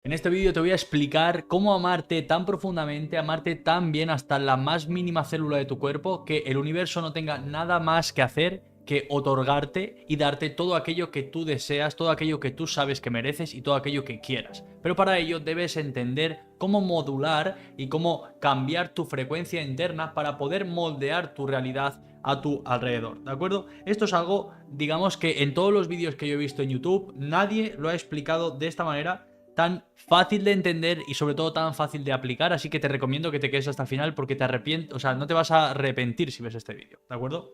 En este vídeo te voy a explicar cómo amarte tan profundamente, amarte tan bien hasta la más mínima célula de tu cuerpo, que el universo no tenga nada más que hacer que otorgarte y darte todo aquello que tú deseas, todo aquello que tú sabes que mereces y todo aquello que quieras. Pero para ello debes entender cómo modular y cómo cambiar tu frecuencia interna para poder moldear tu realidad a tu alrededor, ¿de acuerdo? Esto es algo, digamos que en todos los vídeos que yo he visto en YouTube, nadie lo ha explicado de esta manera tan fácil de entender y sobre todo tan fácil de aplicar, así que te recomiendo que te quedes hasta el final porque te arrepientes, o sea, no te vas a arrepentir si ves este vídeo, ¿de acuerdo?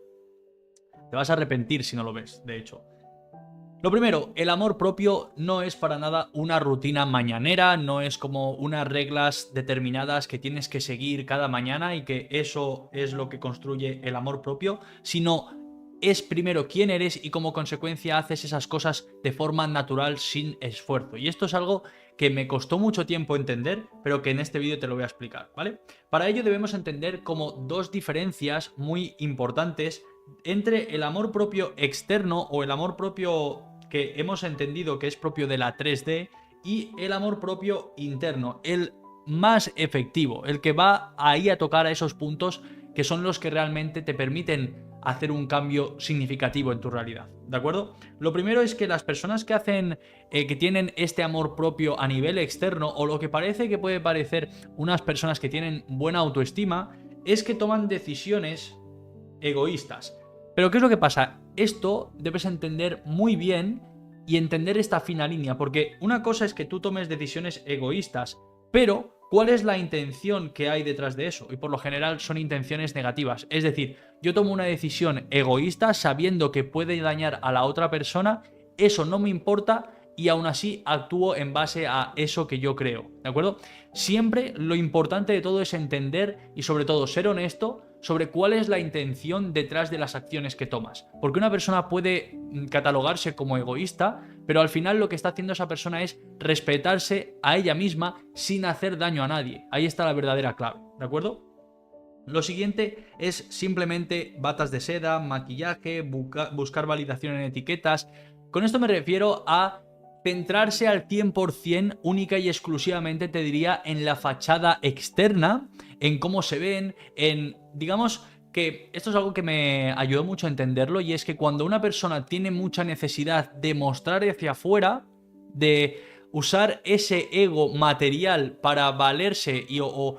Te vas a arrepentir si no lo ves, de hecho. Lo primero, el amor propio no es para nada una rutina mañanera, no es como unas reglas determinadas que tienes que seguir cada mañana y que eso es lo que construye el amor propio, sino es primero quién eres y como consecuencia haces esas cosas de forma natural sin esfuerzo. Y esto es algo que me costó mucho tiempo entender, pero que en este vídeo te lo voy a explicar, ¿vale? Para ello debemos entender como dos diferencias muy importantes entre el amor propio externo o el amor propio que hemos entendido que es propio de la 3D y el amor propio interno, el más efectivo, el que va ahí a tocar a esos puntos que son los que realmente te permiten hacer un cambio significativo en tu realidad, ¿de acuerdo? Lo primero es que las personas que hacen, que tienen este amor propio a nivel externo, o lo que parece que puede parecer unas personas que tienen buena autoestima, es que toman decisiones egoístas. Pero ¿qué es lo que pasa? Esto debes entender muy bien y entender esta fina línea, porque una cosa es que tú tomes decisiones egoístas, pero ¿cuál es la intención que hay detrás de eso? Y por lo general son intenciones negativas. Es decir, yo tomo una decisión egoísta sabiendo que puede dañar a la otra persona, eso no me importa y aún así actúo en base a eso que yo creo, ¿de acuerdo? Siempre lo importante de todo es entender y sobre todo ser honesto sobre cuál es la intención detrás de las acciones que tomas. Porque una persona puede catalogarse como egoísta, pero al final lo que está haciendo esa persona es respetarse a ella misma sin hacer daño a nadie. Ahí está la verdadera clave, ¿de acuerdo? Lo siguiente es simplemente batas de seda, maquillaje, buscar validación en etiquetas. Con esto me refiero a centrarse al 100% única y exclusivamente, te diría, en la fachada externa, en cómo se ven, en, digamos, que esto es algo que me ayudó mucho a entenderlo, y es que cuando una persona tiene mucha necesidad de mostrar hacia afuera, de usar ese ego material para valerse o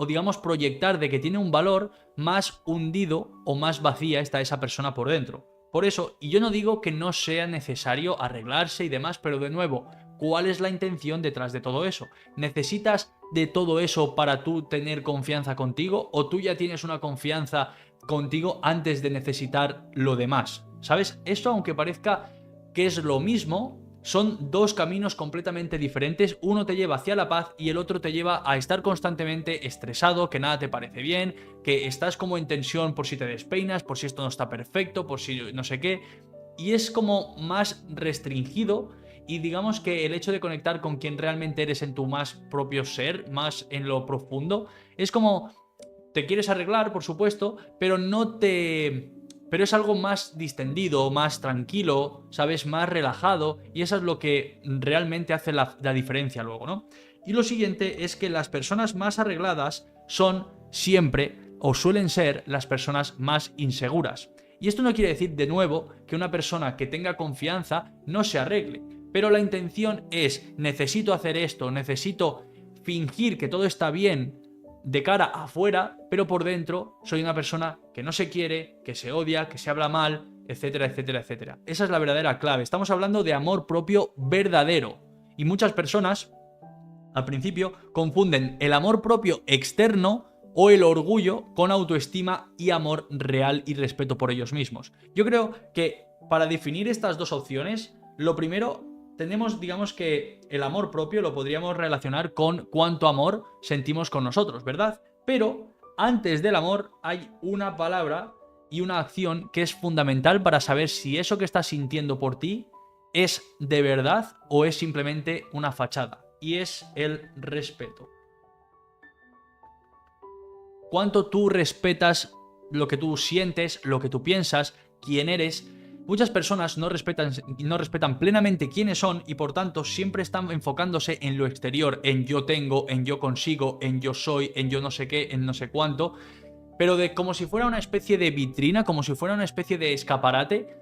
digamos proyectar de que tiene un valor, más hundido o más vacía está esa persona por dentro. Por eso, y yo no digo que no sea necesario arreglarse y demás, pero de nuevo, ¿cuál es la intención detrás de todo eso? ¿Necesitas de todo eso para tú tener confianza contigo o tú ya tienes una confianza contigo antes de necesitar lo demás? ¿Sabes? Esto, aunque parezca que es lo mismo, son dos caminos completamente diferentes. Uno te lleva hacia la paz y el otro te lleva a estar constantemente estresado, que nada te parece bien, que estás como en tensión por si te despeinas, por si esto no está perfecto, por si no sé qué. Y es como más restringido, y digamos que el hecho de conectar con quien realmente eres en tu más propio ser, más en lo profundo, es como te quieres arreglar, por supuesto, pero no te... Pero es algo más distendido, más tranquilo, ¿sabes? Más relajado, y eso es lo que realmente hace la diferencia luego, ¿no? Y lo siguiente es que las personas más arregladas son siempre, o suelen ser, las personas más inseguras. Y esto no quiere decir, de nuevo, que una persona que tenga confianza no se arregle, pero la intención es, necesito hacer esto, necesito fingir que todo está bien de cara afuera, pero por dentro soy una persona que no se quiere, que se odia, que se habla mal, etcétera, etcétera, etcétera. Esa es la verdadera clave. Estamos hablando de amor propio verdadero. Y muchas personas, al principio, confunden el amor propio externo o el orgullo con autoestima y amor real y respeto por ellos mismos. Yo creo que para definir estas dos opciones, lo primero, tenemos, digamos que el amor propio lo podríamos relacionar con cuánto amor sentimos con nosotros, ¿verdad? Pero antes del amor hay una palabra y una acción que es fundamental para saber si eso que estás sintiendo por ti es de verdad o es simplemente una fachada, y es el respeto. ¿Cuánto tú respetas lo que tú sientes, lo que tú piensas, quién eres? Muchas personas no respetan plenamente quiénes son y por tanto siempre están enfocándose en lo exterior, en yo tengo, en yo consigo, en yo soy, en yo no sé qué, en no sé cuánto, pero como si fuera una especie de vitrina, como si fuera una especie de escaparate,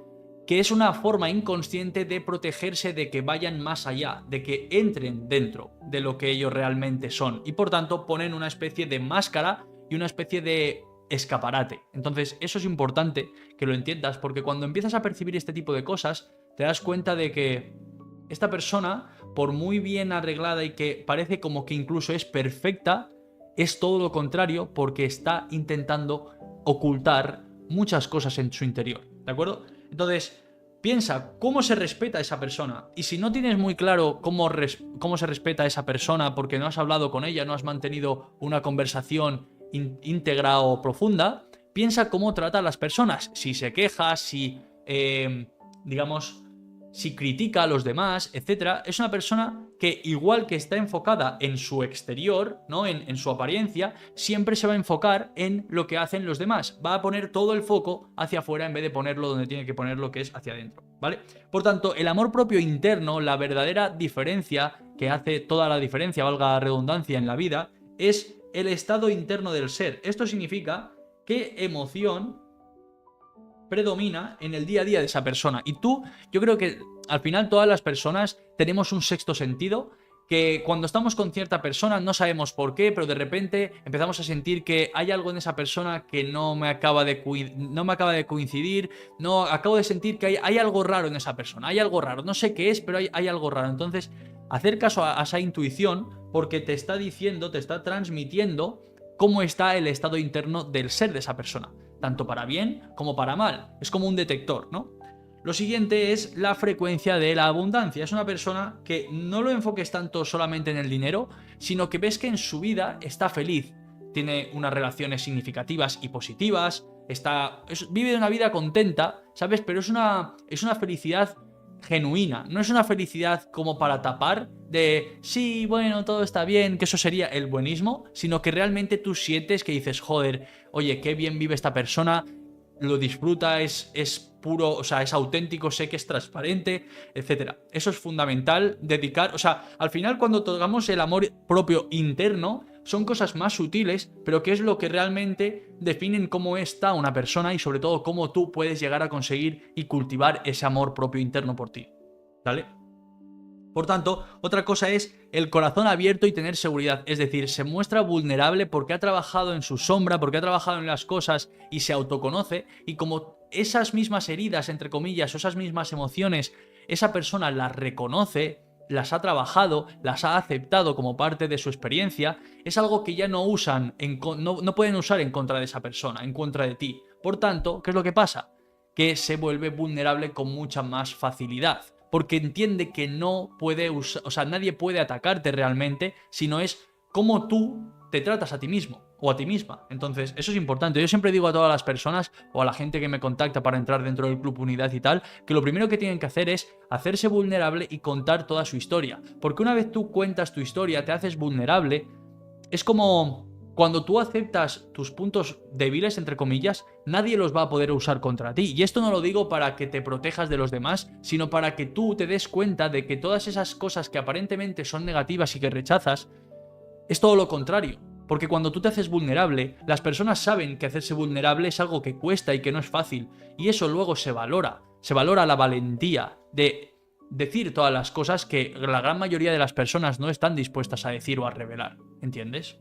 que es una forma inconsciente de protegerse de que vayan más allá, de que entren dentro de lo que ellos realmente son y por tanto ponen una especie de máscara y una especie de escaparate. Entonces eso es importante que lo entiendas, porque cuando empiezas a percibir este tipo de cosas te das cuenta de que esta persona, por muy bien arreglada y que parece como que incluso es perfecta, es todo lo contrario, porque está intentando ocultar muchas cosas en su interior, ¿de acuerdo? Entonces, piensa cómo se respeta a esa persona. Y si no tienes muy claro cómo se respeta a esa persona porque no has hablado con ella, no has mantenido una conversación íntegra o profunda, piensa cómo trata a las personas. Si se queja, si, digamos, si critica a los demás, etc. Es una persona que, igual que está enfocada en su exterior, ¿no? En su apariencia, siempre se va a enfocar en lo que hacen los demás. Va a poner todo el foco hacia afuera en vez de ponerlo donde tiene que ponerlo, que es hacia adentro, ¿vale? Por tanto, el amor propio interno, la verdadera diferencia que hace toda la diferencia, valga la redundancia, en la vida, es el estado interno del ser. Esto significa qué emoción predomina en el día a día de esa persona. Y yo creo que al final todas las personas tenemos un sexto sentido, que cuando estamos con cierta persona no sabemos por qué, pero de repente empezamos a sentir que hay algo en esa persona que no me acaba de coincidir, no acabo de sentir que hay algo raro en esa persona, hay algo raro, no sé qué es, pero hay algo raro. Entonces, hacer caso a esa intuición, porque te está diciendo, te está transmitiendo cómo está el estado interno del ser de esa persona, tanto para bien como para mal. Es como un detector, ¿no? Lo siguiente es la frecuencia de la abundancia. Es una persona que no lo enfoques tanto solamente en el dinero, sino que ves que en su vida está feliz, tiene unas relaciones significativas y positivas, vive una vida contenta, ¿sabes? Pero es una felicidad genuina, no es una felicidad como para tapar de sí, bueno, todo está bien, que eso sería el buenismo, sino que realmente tú sientes que dices, joder, oye, qué bien vive esta persona, lo disfruta, es puro, o sea, es auténtico, sé que es transparente, etcétera. Eso es fundamental, dedicar, o sea, al final cuando tocamos el amor propio interno, son cosas más sutiles, pero que es lo que realmente definen cómo está una persona y sobre todo cómo tú puedes llegar a conseguir y cultivar ese amor propio interno por ti, ¿vale? Por tanto, otra cosa es el corazón abierto y tener seguridad, es decir, se muestra vulnerable porque ha trabajado en su sombra, porque ha trabajado en las cosas y se autoconoce, y como esas mismas heridas, entre comillas, o esas mismas emociones, esa persona las reconoce, las ha trabajado, las ha aceptado como parte de su experiencia, es algo que ya no usan, no pueden usar en contra de esa persona, en contra de ti. Por tanto, ¿qué es lo que pasa? Que se vuelve vulnerable con mucha más facilidad, porque entiende que no puede usar, o sea, nadie puede atacarte realmente, sino es cómo tú te tratas a ti mismo o a ti misma. Entonces, eso es importante. Yo siempre digo a todas las personas o a la gente que me contacta para entrar dentro del Club Unidad y tal, que lo primero que tienen que hacer es hacerse vulnerable y contar toda su historia. Porque una vez tú cuentas tu historia, te haces vulnerable, es como cuando tú aceptas tus puntos débiles, entre comillas, nadie los va a poder usar contra ti. Y esto no lo digo para que te protejas de los demás, sino para que tú te des cuenta de que todas esas cosas que aparentemente son negativas y que rechazas, es todo lo contrario. Porque cuando tú te haces vulnerable, las personas saben que hacerse vulnerable es algo que cuesta y que no es fácil. Y eso luego se valora. Se valora la valentía de decir todas las cosas que la gran mayoría de las personas no están dispuestas a decir o a revelar. ¿Entiendes?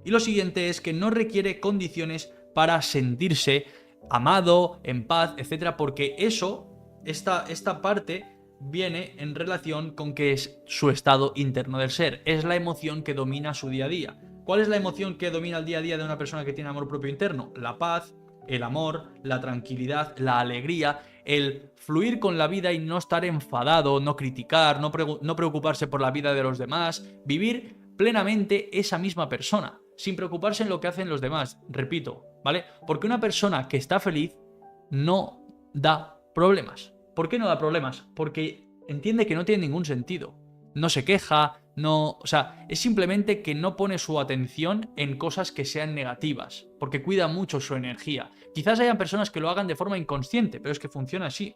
Y lo siguiente es que no requiere condiciones para sentirse amado, en paz, etc. Porque esta parte viene en relación con que es su estado interno del ser. Es la emoción que domina su día a día. ¿Cuál es la emoción que domina el día a día de una persona que tiene amor propio interno? La paz, el amor, la tranquilidad, la alegría, el fluir con la vida y no estar enfadado, no criticar, no preocuparse por la vida de los demás, vivir plenamente esa misma persona, sin preocuparse en lo que hacen los demás, repito, ¿vale? Porque una persona que está feliz no da problemas. ¿Por qué no da problemas? Porque entiende que no tiene ningún sentido. No se queja, no, o sea, es simplemente que no pone su atención en cosas que sean negativas, porque cuida mucho su energía. Quizás hayan personas que lo hagan de forma inconsciente, pero es que funciona así,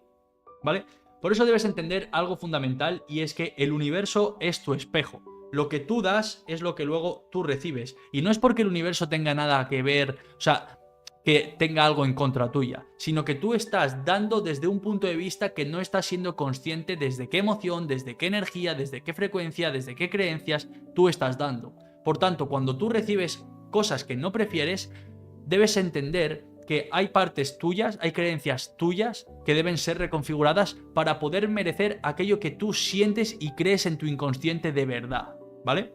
¿vale? Por eso debes entender algo fundamental, y es que el universo es tu espejo. Lo que tú das es lo que luego tú recibes. Y no es porque el universo tenga nada que ver, o sea, que tenga algo en contra tuya, sino que tú estás dando desde un punto de vista que no estás siendo consciente desde qué emoción, desde qué energía, desde qué frecuencia, desde qué creencias tú estás dando. Por tanto, cuando tú recibes cosas que no prefieres, debes entender que hay partes tuyas, hay creencias tuyas que deben ser reconfiguradas para poder merecer aquello que tú sientes y crees en tu inconsciente de verdad, ¿vale?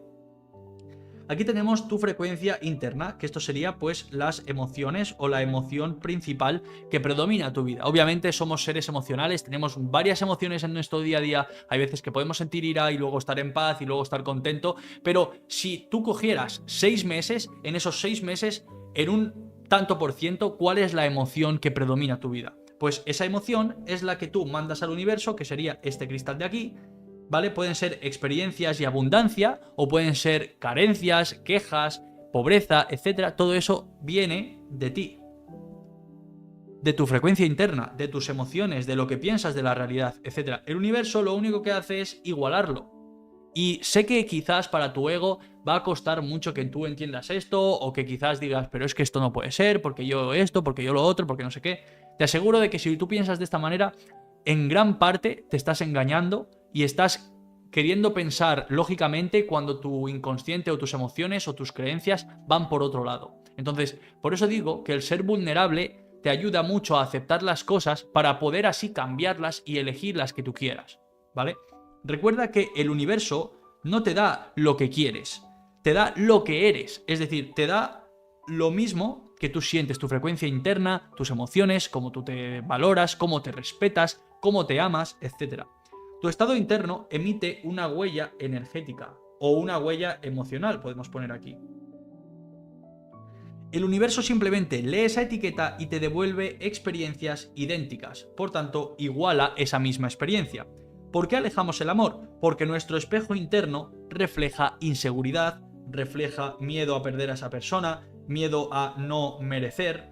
Aquí tenemos tu frecuencia interna, que esto sería pues las emociones o la emoción principal que predomina tu vida. Obviamente somos seres emocionales, tenemos varias emociones en nuestro día a día, hay veces que podemos sentir ira y luego estar en paz y luego estar contento, pero si tú cogieras 6 meses, en esos 6 meses, en un tanto por ciento, ¿cuál es la emoción que predomina tu vida? Pues esa emoción es la que tú mandas al universo, que sería este cristal de aquí, ¿vale? Pueden ser experiencias y abundancia, o pueden ser carencias, quejas, pobreza, etcétera. Todo eso viene de ti, de tu frecuencia interna, de tus emociones, de lo que piensas de la realidad, etcétera. El universo lo único que hace es igualarlo. Y sé que quizás para tu ego va a costar mucho que tú entiendas esto, o que quizás digas, pero es que esto no puede ser, porque yo esto, porque yo lo otro, porque no sé qué. Te aseguro de que si tú piensas de esta manera, en gran parte te estás engañando y estás queriendo pensar lógicamente cuando tu inconsciente o tus emociones o tus creencias van por otro lado. Entonces, por eso digo que el ser vulnerable te ayuda mucho a aceptar las cosas para poder así cambiarlas y elegir las que tú quieras, ¿vale? Recuerda que el universo no te da lo que quieres, te da lo que eres, es decir, te da lo mismo que tú sientes, tu frecuencia interna, tus emociones, cómo tú te valoras, cómo te respetas, cómo te amas, etc. Tu estado interno emite una huella energética o una huella emocional, podemos poner aquí. El universo simplemente lee esa etiqueta y te devuelve experiencias idénticas, por tanto, iguala esa misma experiencia. ¿Por qué alejamos el amor? Porque nuestro espejo interno refleja inseguridad, refleja miedo a perder a esa persona, miedo a no merecer.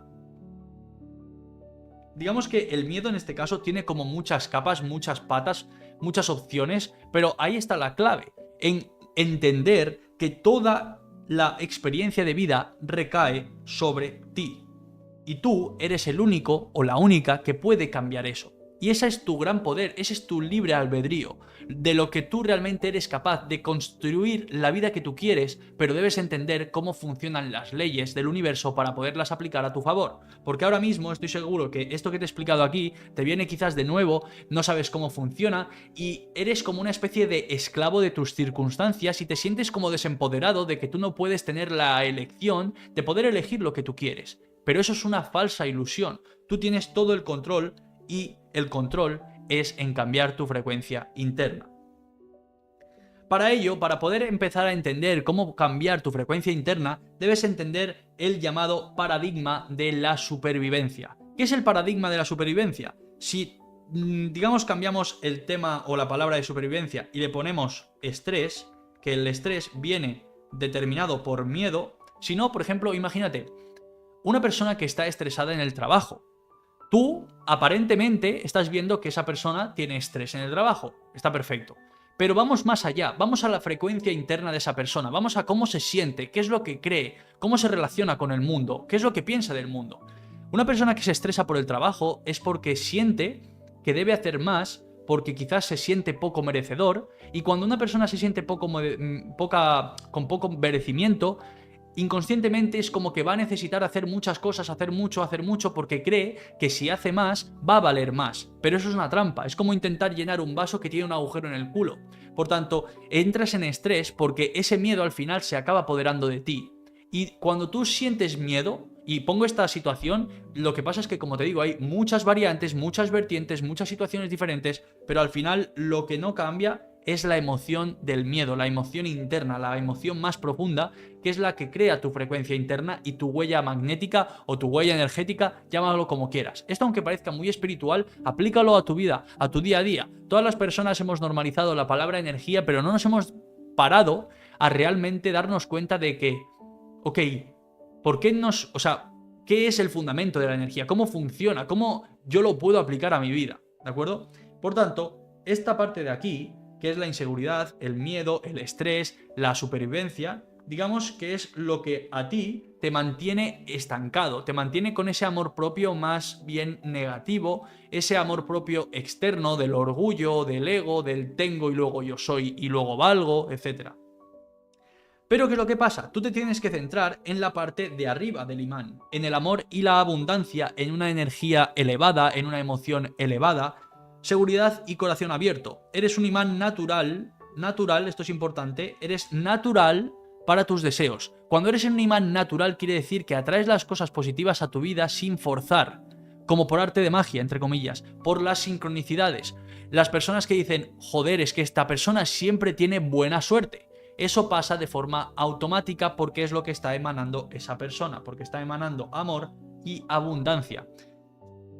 Digamos que el miedo en este caso tiene como muchas capas, muchas patas, muchas opciones, pero ahí está la clave, en entender que toda la experiencia de vida recae sobre ti. Y tú eres el único o la única que puede cambiar eso. Y ese es tu gran poder, ese es tu libre albedrío, de lo que tú realmente eres capaz de construir la vida que tú quieres, pero debes entender cómo funcionan las leyes del universo para poderlas aplicar a tu favor. Porque ahora mismo estoy seguro que esto que te he explicado aquí te viene quizás de nuevo, no sabes cómo funciona y eres como una especie de esclavo de tus circunstancias y te sientes como desempoderado de que tú no puedes tener la elección de poder elegir lo que tú quieres. Pero eso es una falsa ilusión. Tú tienes todo el control y el control es en cambiar tu frecuencia interna. Para ello, para poder empezar a entender cómo cambiar tu frecuencia interna, debes entender el llamado paradigma de la supervivencia. ¿Qué es el paradigma de la supervivencia? Si, digamos, cambiamos el tema o la palabra de supervivencia y le ponemos estrés, que el estrés viene determinado por miedo, si no, por ejemplo, imagínate, una persona que está estresada en el trabajo. Tú, aparentemente, estás viendo que esa persona tiene estrés en el trabajo. Está perfecto. Pero vamos más allá, vamos a la frecuencia interna de esa persona, vamos a cómo se siente, qué es lo que cree, cómo se relaciona con el mundo, qué es lo que piensa del mundo. Una persona que se estresa por el trabajo es porque siente que debe hacer más, porque quizás se siente poco merecedor, y cuando una persona se siente con poco merecimiento, inconscientemente es como que va a necesitar hacer muchas cosas, hacer mucho, porque cree que si hace más, va a valer más. Pero eso es una trampa, es como intentar llenar un vaso que tiene un agujero en el culo. Por tanto, entras en estrés porque ese miedo al final se acaba apoderando de ti. Y cuando tú sientes miedo, y pongo esta situación, lo que pasa es que, como te digo, hay muchas variantes, muchas vertientes, muchas situaciones diferentes, pero al final lo que no cambia es la emoción del miedo, la emoción interna, la emoción más profunda, que es la que crea tu frecuencia interna y tu huella magnética o tu huella energética, llámalo como quieras. Esto, aunque parezca muy espiritual, aplícalo a tu vida, a tu día a día. Todas las personas hemos normalizado la palabra energía, pero no nos hemos parado a realmente darnos cuenta de que, ok, ¿por qué o sea, qué es el fundamento de la energía? ¿Cómo funciona? ¿Cómo yo lo puedo aplicar a mi vida? ¿De acuerdo? Por tanto, esta parte de aquí, que es la inseguridad, el miedo, el estrés, la supervivencia, digamos que es lo que a ti te mantiene estancado, te mantiene con ese amor propio más bien negativo, ese amor propio externo del orgullo, del ego, del tengo y luego yo soy y luego valgo, etc. Pero ¿qué es lo que pasa? Tú te tienes que centrar en la parte de arriba del imán, en el amor y la abundancia, en una energía elevada, en una emoción elevada, seguridad y corazón abierto. Eres un imán natural, esto es importante, eres natural para tus deseos. Cuando eres un imán natural quiere decir que atraes las cosas positivas a tu vida sin forzar, como por arte de magia, entre comillas, por las sincronicidades. Las personas que dicen, joder, es que esta persona siempre tiene buena suerte. Eso pasa de forma automática porque es lo que está emanando esa persona, porque está emanando amor y abundancia.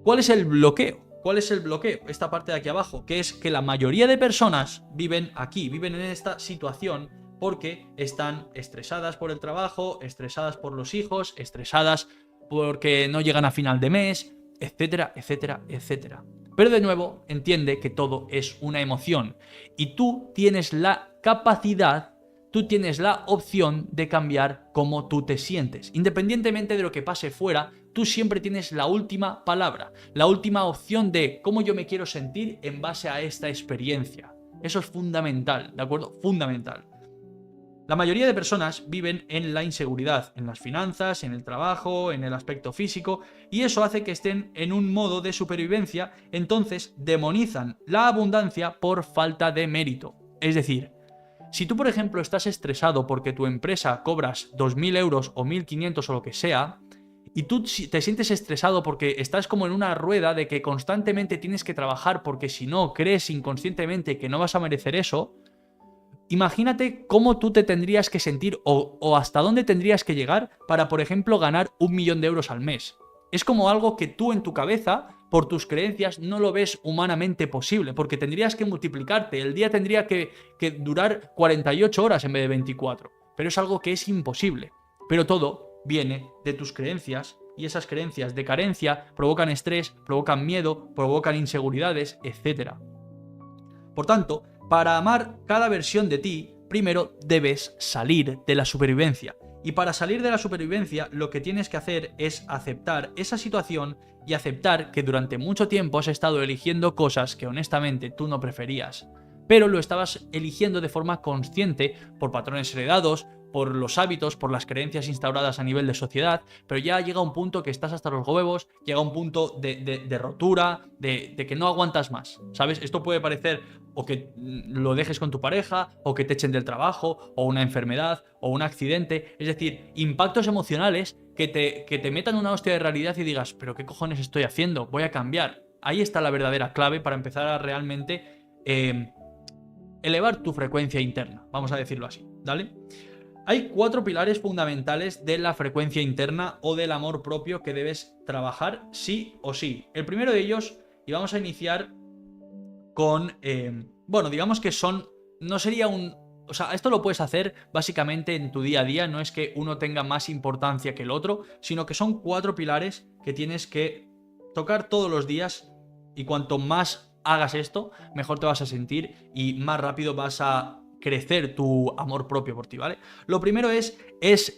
¿Cuál es el bloqueo? ¿Cuál es el bloqueo? Esta parte de aquí abajo, que es que la mayoría de personas viven aquí, viven en esta situación porque están estresadas por el trabajo, estresadas por los hijos, estresadas porque no llegan a final de mes, etcétera, etcétera, etcétera. Pero de nuevo, entiende que todo es una emoción y tú tienes la capacidad, tú tienes la opción de cambiar cómo tú te sientes. Independientemente de lo que pase fuera, tú siempre tienes la última palabra, la última opción de cómo yo me quiero sentir en base a esta experiencia. Eso es fundamental, ¿de acuerdo? Fundamental. La mayoría de personas viven en la inseguridad, en las finanzas, en el trabajo, en el aspecto físico, y eso hace que estén en un modo de supervivencia, entonces demonizan la abundancia por falta de mérito. Es decir, si tú, por ejemplo, estás estresado porque tu empresa cobras 2.000 euros o 1.500 o lo que sea, y tú te sientes estresado porque estás como en una rueda de que constantemente tienes que trabajar porque si no crees inconscientemente que no vas a merecer eso, imagínate cómo tú te tendrías que sentir o hasta dónde tendrías que llegar para, por ejemplo, ganar 1.000.000 de euros al mes. Es como algo que tú en tu cabeza, por tus creencias, no lo ves humanamente posible, porque tendrías que multiplicarte, el día tendría que durar 48 horas en vez de 24, pero es algo que es imposible. Pero todo viene de tus creencias y esas creencias de carencia provocan estrés, provocan miedo, provocan inseguridades, etc. Por tanto, para amar cada versión de ti, primero debes salir de la supervivencia. Y para salir de la supervivencia, lo que tienes que hacer es aceptar esa situación y aceptar que durante mucho tiempo has estado eligiendo cosas que honestamente tú no preferías. Pero lo estabas eligiendo de forma consciente por patrones heredados, por los hábitos, por las creencias instauradas a nivel de sociedad, pero ya llega un punto que estás hasta los huevos, llega un punto de rotura, de que no aguantas más, ¿sabes? Esto puede parecer o que lo dejes con tu pareja, o que te echen del trabajo, o una enfermedad, o un accidente, es decir, impactos emocionales que te metan una hostia de realidad y digas, pero ¿qué cojones estoy haciendo? Voy a cambiar. Ahí está la verdadera clave para empezar a realmente elevar tu frecuencia interna, vamos a decirlo así, ¿vale? Hay 4 pilares fundamentales de la frecuencia interna o del amor propio que debes trabajar sí o sí. El primero de ellos, y vamos a iniciar con, bueno, digamos que no sería o sea, esto lo puedes hacer básicamente en tu día a día, no es que uno tenga más importancia que el otro, sino que son 4 pilares que tienes que tocar todos los días y cuanto más hagas esto, mejor te vas a sentir y más rápido vas a crecer tu amor propio por ti, ¿vale? Lo primero es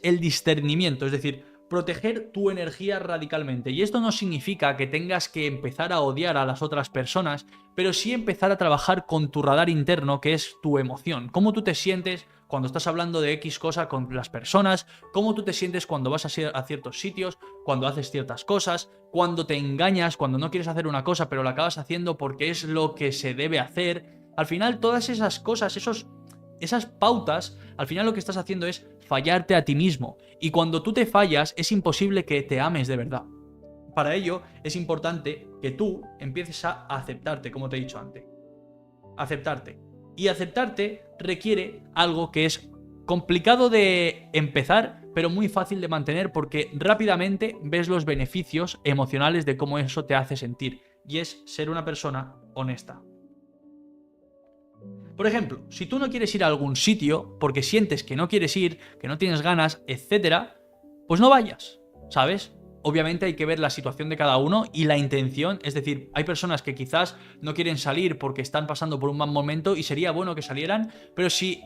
el discernimiento, es decir, proteger tu energía radicalmente. Y esto no significa que tengas que empezar a odiar a las otras personas, pero sí empezar a trabajar con tu radar interno, que es tu emoción. Cómo tú te sientes cuando estás hablando de X cosa con las personas, cómo tú te sientes cuando vas a ciertos sitios, cuando haces ciertas cosas, cuando te engañas, cuando no quieres hacer una cosa pero la acabas haciendo porque es lo que se debe hacer. Al final todas esas cosas, esas pautas, al final lo que estás haciendo es fallarte a ti mismo. Y cuando tú te fallas, es imposible que te ames de verdad. Para ello, es importante que tú empieces a aceptarte, como te he dicho antes. Aceptarte. Y aceptarte requiere algo que es complicado de empezar, pero muy fácil de mantener porque rápidamente ves los beneficios emocionales de cómo eso te hace sentir. Y es ser una persona honesta. Por ejemplo, si tú no quieres ir a algún sitio porque sientes que no quieres ir, que no tienes ganas, etcétera, pues no vayas, ¿sabes? Obviamente hay que ver la situación de cada uno y la intención, es decir, hay personas que quizás no quieren salir porque están pasando por un mal momento y sería bueno que salieran, pero si,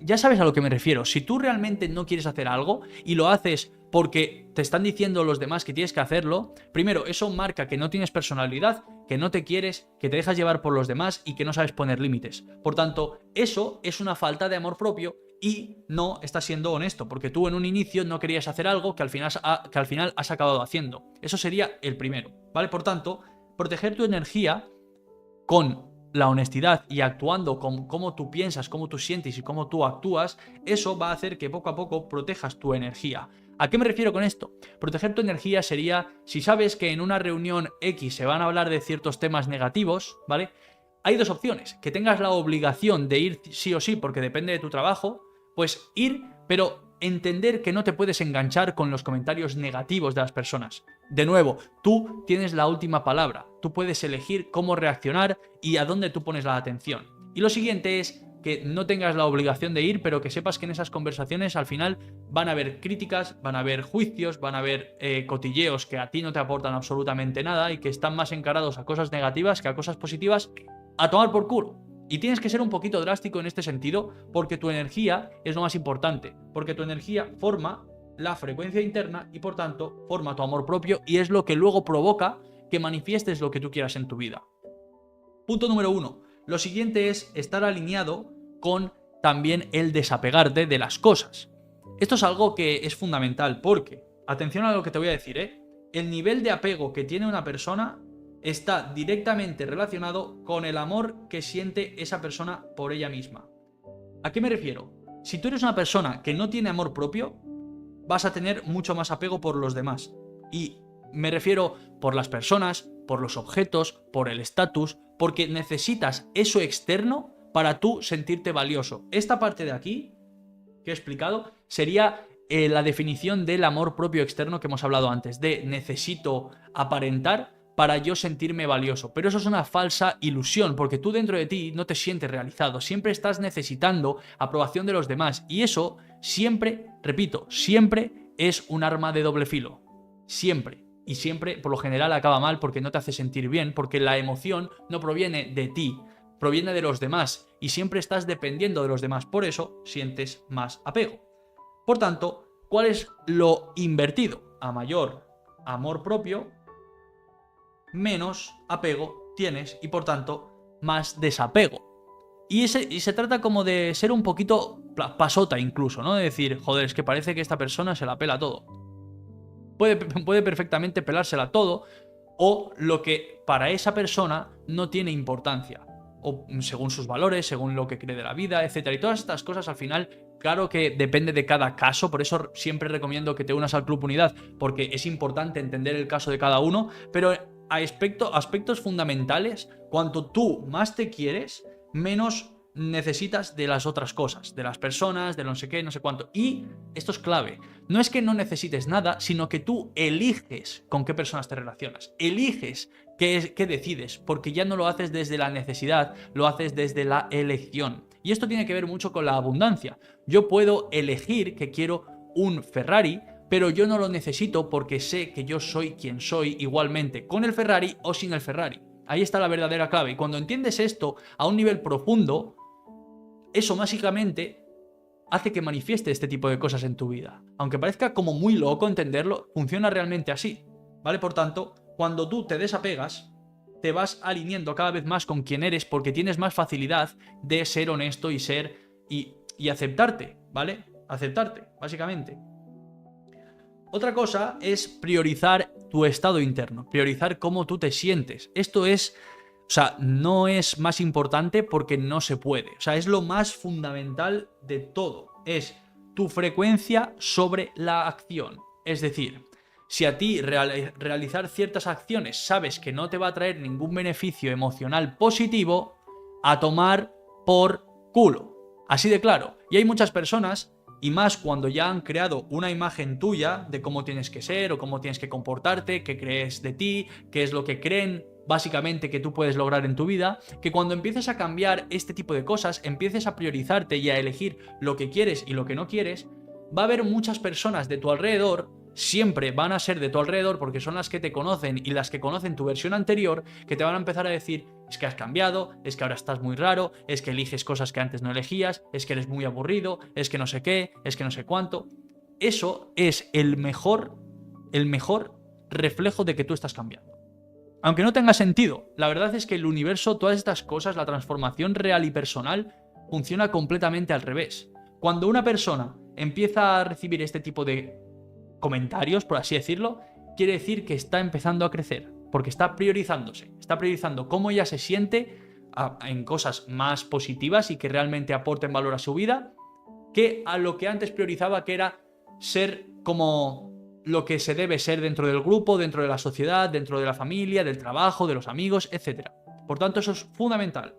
ya sabes a lo que me refiero, si tú realmente no quieres hacer algo y lo haces porque te están diciendo los demás que tienes que hacerlo, primero, eso marca que no tienes personalidad, que no te quieres, que te dejas llevar por los demás y que no sabes poner límites. Por tanto, eso es una falta de amor propio y no estás siendo honesto, porque tú en un inicio no querías hacer algo que al final has acabado haciendo. Eso sería el primero, ¿vale? Por tanto, proteger tu energía con la honestidad y actuando con cómo tú piensas, cómo tú sientes y cómo tú actúas, eso va a hacer que poco a poco protejas tu energía. ¿A qué me refiero con esto? Proteger tu energía sería, si sabes que en una reunión X se van a hablar de ciertos temas negativos, ¿vale? Hay dos opciones, que tengas la obligación de ir sí o sí porque depende de tu trabajo, pues ir, pero entender que no te puedes enganchar con los comentarios negativos de las personas. De nuevo, tú tienes la última palabra, tú puedes elegir cómo reaccionar y a dónde tú pones la atención. Y lo siguiente es que no tengas la obligación de ir, pero que sepas que en esas conversaciones al final van a haber críticas, van a haber juicios, van a haber cotilleos que a ti no te aportan absolutamente nada y que están más encarados a cosas negativas que a cosas positivas, a tomar por culo. Y tienes que ser un poquito drástico en este sentido porque tu energía es lo más importante, porque tu energía forma la frecuencia interna y por tanto forma tu amor propio y es lo que luego provoca que manifiestes lo que tú quieras en tu vida. Punto número 1. Lo siguiente es estar alineado con también el desapegarte de las cosas. Esto es algo que es fundamental porque, atención a lo que te voy a decir, el nivel de apego que tiene una persona está directamente relacionado con el amor que siente esa persona por ella misma. ¿A qué me refiero? Si tú eres una persona que no tiene amor propio, vas a tener mucho más apego por los demás. Y me refiero por las personas, por los objetos, por el estatus, porque necesitas eso externo para tú sentirte valioso. Esta parte de aquí, que he explicado, sería la definición del amor propio externo que hemos hablado antes, de necesito aparentar para yo sentirme valioso. Pero eso es una falsa ilusión, porque tú dentro de ti no te sientes realizado, siempre estás necesitando aprobación de los demás y eso siempre, repito, siempre es un arma de doble filo. Siempre. Y siempre, por lo general, acaba mal porque no te hace sentir bien, porque la emoción no proviene de ti, proviene de los demás y siempre estás dependiendo de los demás, por eso sientes más apego. Por tanto, ¿cuál es lo invertido? A mayor amor propio, menos apego tienes y por tanto más desapego. Y se trata como de ser un poquito pasota incluso, ¿no? De decir, joder, es que parece que esta persona se la pela todo. Puede perfectamente pelársela todo o lo que para esa persona no tiene importancia. O según sus valores, según lo que cree de la vida, etc. Y todas estas cosas al final, claro que depende de cada caso, por eso siempre recomiendo que te unas al Club Unidad, porque es importante entender el caso de cada uno, pero a aspectos fundamentales, cuanto tú más te quieres, menos necesitas de las otras cosas, de las personas, de no sé qué, no sé cuánto. Y esto es clave, no es que no necesites nada, sino que tú eliges con qué personas te relacionas, eliges qué decides, porque ya no lo haces desde la necesidad, lo haces desde la elección. Y esto tiene que ver mucho con la abundancia. Yo puedo elegir que quiero un Ferrari, pero yo no lo necesito porque sé que yo soy quien soy igualmente, con el Ferrari o sin el Ferrari. Ahí está la verdadera clave. Y cuando entiendes esto a un nivel profundo, eso mágicamente hace que manifieste este tipo de cosas en tu vida. Aunque parezca como muy loco entenderlo, funciona realmente así, ¿vale? Por tanto, cuando tú te desapegas, te vas alineando cada vez más con quien eres porque tienes más facilidad de ser honesto y aceptarte, ¿vale? Aceptarte, básicamente. Otra cosa es priorizar tu estado interno, priorizar cómo tú te sientes. Esto es, no es más importante porque no se puede. Es lo más fundamental de todo. Es tu frecuencia sobre la acción. Es decir, si a ti realizar ciertas acciones sabes que no te va a traer ningún beneficio emocional positivo, a tomar por culo. Así de claro. Y hay muchas personas, y más cuando ya han creado una imagen tuya de cómo tienes que ser o cómo tienes que comportarte, qué crees de ti, qué es lo que creen básicamente, que tú puedes lograr en tu vida, que cuando empieces a cambiar este tipo de cosas, empieces a priorizarte y a elegir lo que quieres y lo que no quieres, va a haber muchas personas de tu alrededor, siempre van a ser de tu alrededor porque son las que te conocen y las que conocen tu versión anterior, que te van a empezar a decir: es que has cambiado, es que ahora estás muy raro, es que eliges cosas que antes no elegías, es que eres muy aburrido, es que no sé qué, es que no sé cuánto. Eso es el mejor reflejo de que tú estás cambiando. Aunque no tenga sentido, la verdad es que el universo, todas estas cosas, la transformación real y personal, funciona completamente al revés. Cuando una persona empieza a recibir este tipo de comentarios, por así decirlo, quiere decir que está empezando a crecer, porque está priorizándose, está priorizando cómo ella se siente en cosas más positivas y que realmente aporten valor a su vida, que a lo que antes priorizaba, que era ser como lo que se debe ser dentro del grupo, dentro de la sociedad, dentro de la familia, del trabajo, de los amigos, etc. Por tanto, eso es fundamental.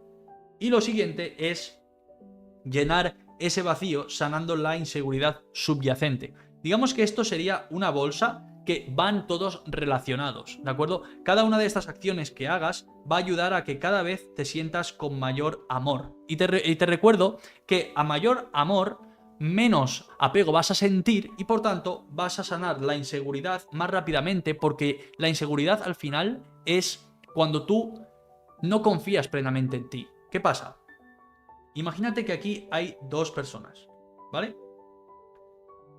Y lo siguiente es llenar ese vacío sanando la inseguridad subyacente. Digamos que esto sería una bolsa que van todos relacionados, ¿de acuerdo? Cada una de estas acciones que hagas va a ayudar a que cada vez te sientas con mayor amor. Y te recuerdo que a mayor amor, menos apego vas a sentir y por tanto vas a sanar la inseguridad más rápidamente, porque la inseguridad al final es cuando tú no confías plenamente en ti. ¿Qué pasa? Imagínate que aquí hay dos personas, ¿vale?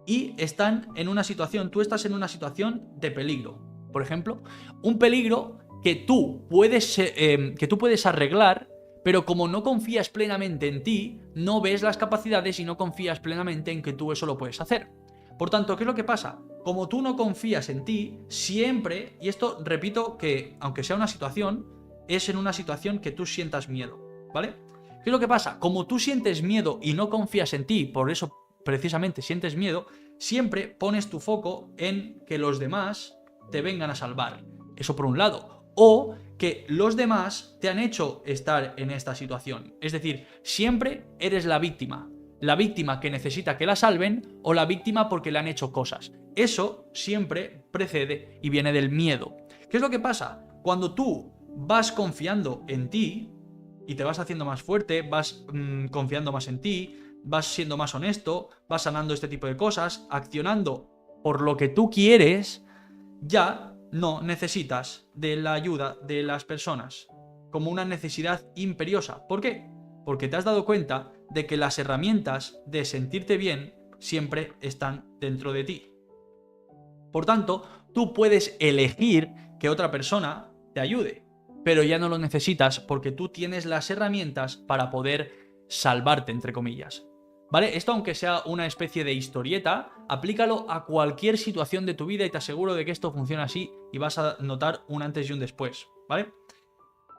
Y están en una situación, tú estás en una situación de peligro. Por ejemplo, un peligro que tú puedes arreglar, pero como no confías plenamente en ti, no ves las capacidades y no confías plenamente en que tú eso lo puedes hacer. Por tanto, ¿qué es lo que pasa? Como tú no confías en ti, siempre, y esto repito que aunque sea una situación, es en una situación que tú sientas miedo, ¿vale? ¿Qué es lo que pasa? Como tú sientes miedo y no confías en ti, por eso precisamente sientes miedo, siempre pones tu foco en que los demás te vengan a salvar. Eso por un lado. O que los demás te han hecho estar en esta situación. Es decir, siempre eres la víctima. La víctima que necesita que la salven o la víctima porque le han hecho cosas. Eso siempre precede y viene del miedo. ¿Qué es lo que pasa? Cuando tú vas confiando en ti y te vas haciendo más fuerte, vas confiando más en ti, vas siendo más honesto, vas sanando este tipo de cosas, accionando por lo que tú quieres, ya no necesitas de la ayuda de las personas como una necesidad imperiosa. ¿Por qué? Porque te has dado cuenta de que las herramientas de sentirte bien siempre están dentro de ti. Por tanto, tú puedes elegir que otra persona te ayude, pero ya no lo necesitas porque tú tienes las herramientas para poder salvarte, entre comillas. ¿Vale? Esto, aunque sea una especie de historieta, aplícalo a cualquier situación de tu vida y te aseguro de que esto funciona así y vas a notar un antes y un después, ¿vale?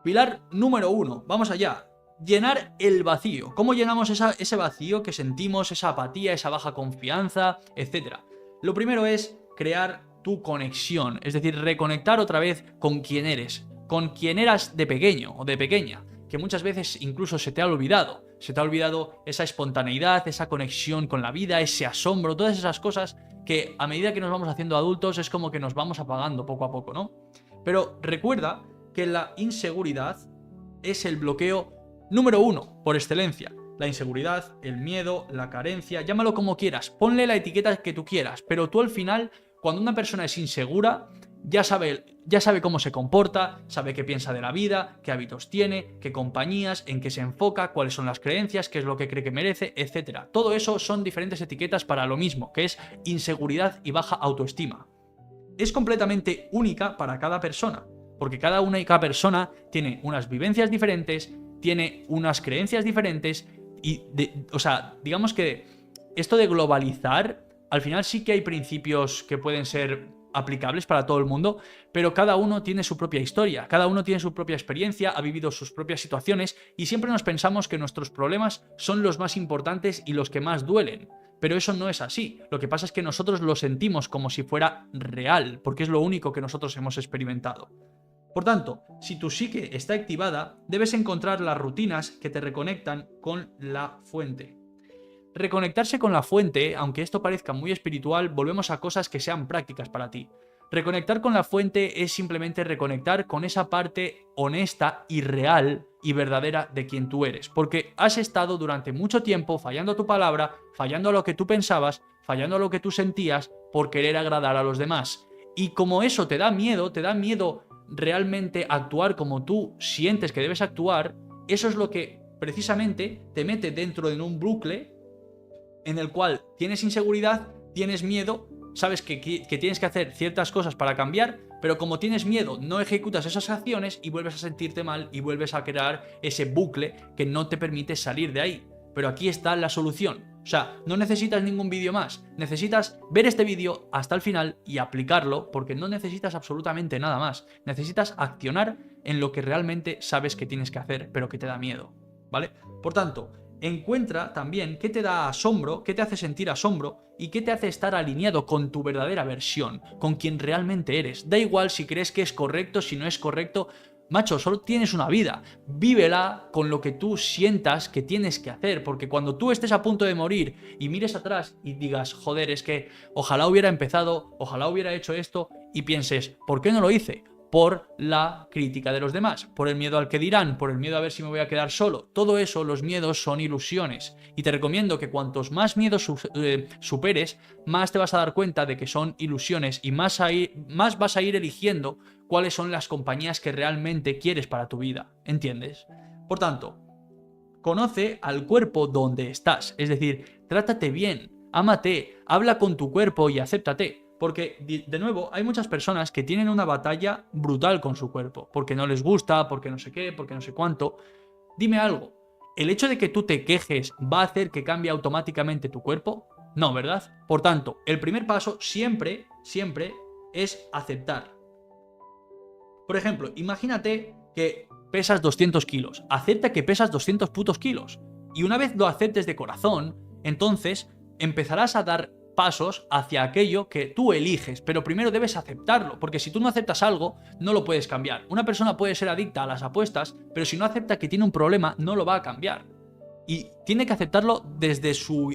Pilar número 1, vamos allá. Llenar el vacío. ¿Cómo llenamos ese vacío que sentimos, esa apatía, esa baja confianza, etcétera? Lo primero es crear tu conexión, es decir, reconectar otra vez con quién eres, con quién eras de pequeño o de pequeña, que muchas veces incluso se te ha olvidado. Se te ha olvidado esa espontaneidad, esa conexión con la vida, ese asombro, todas esas cosas que a medida que nos vamos haciendo adultos es como que nos vamos apagando poco a poco, ¿no? Pero recuerda que la inseguridad es el bloqueo número 1 por excelencia. La inseguridad, el miedo, la carencia, llámalo como quieras, ponle la etiqueta que tú quieras, pero tú al final, cuando una persona es insegura, ya sabe cómo se comporta, sabe qué piensa de la vida, qué hábitos tiene, qué compañías, en qué se enfoca, cuáles son las creencias, qué es lo que cree que merece, etc. Todo eso son diferentes etiquetas para lo mismo, que es inseguridad y baja autoestima. Es completamente única para cada persona, porque cada única persona tiene unas vivencias diferentes, tiene unas creencias diferentes y, digamos que esto de globalizar, al final sí que hay principios que pueden ser aplicables para todo el mundo, pero cada uno tiene su propia historia, cada uno tiene su propia experiencia, ha vivido sus propias situaciones y siempre nos pensamos que nuestros problemas son los más importantes y los que más duelen. Pero eso no es así. Lo que pasa es que nosotros lo sentimos como si fuera real, porque es lo único que nosotros hemos experimentado. Por tanto, si tu psique está activada, debes encontrar las rutinas que te reconectan con la fuente. Reconectarse con la fuente, aunque esto parezca muy espiritual, volvemos a cosas que sean prácticas para ti. Reconectar con la fuente es simplemente reconectar con esa parte honesta y real y verdadera de quien tú eres, porque has estado durante mucho tiempo fallando a tu palabra, fallando a lo que tú pensabas, fallando a lo que tú sentías por querer agradar a los demás. Y como eso te da miedo realmente actuar como tú sientes que debes actuar, eso es lo que precisamente te mete dentro de un bucle en el cual tienes inseguridad, tienes miedo, sabes que tienes que hacer ciertas cosas para cambiar, pero como tienes miedo no ejecutas esas acciones y vuelves a sentirte mal y vuelves a crear ese bucle que no te permite salir de ahí. Pero aquí está la solución. O sea, no necesitas ningún vídeo más, necesitas ver este vídeo hasta el final y aplicarlo, porque no necesitas absolutamente nada más. Necesitas accionar en lo que realmente sabes que tienes que hacer, pero que te da miedo, ¿vale? Por tanto, encuentra también qué te da asombro, qué te hace sentir asombro y qué te hace estar alineado con tu verdadera versión, con quien realmente eres. Da igual si crees que es correcto, si no es correcto. Macho, solo tienes una vida, vívela con lo que tú sientas que tienes que hacer, porque cuando tú estés a punto de morir y mires atrás y digas, joder, es que ojalá hubiera empezado, ojalá hubiera hecho esto, y pienses, ¿por qué no lo hice? Por la crítica de los demás, por el miedo al que dirán, por el miedo a ver si me voy a quedar solo. Todo eso, los miedos son ilusiones. Y te recomiendo que cuantos más miedos superes, más te vas a dar cuenta de que son ilusiones y más vas a ir eligiendo cuáles son las compañías que realmente quieres para tu vida. ¿Entiendes? Por tanto, conoce al cuerpo donde estás. Es decir, trátate bien, ámate, habla con tu cuerpo y acéptate. Porque, de nuevo, hay muchas personas que tienen una batalla brutal con su cuerpo, porque no les gusta, porque no sé qué, porque no sé cuánto. Dime algo, ¿el hecho de que tú te quejes va a hacer que cambie automáticamente tu cuerpo? No, ¿verdad? Por tanto, el primer paso siempre, siempre es aceptar. Por ejemplo, imagínate que pesas 200 kilos. Acepta que pesas 200 putos kilos. Y una vez lo aceptes de corazón, entonces empezarás a dar pasos hacia aquello que tú eliges, pero primero debes aceptarlo, porque si tú no aceptas algo, no lo puedes cambiar. Una persona puede ser adicta a las apuestas, pero si no acepta que tiene un problema, no lo va a cambiar. Y tiene que aceptarlo desde su,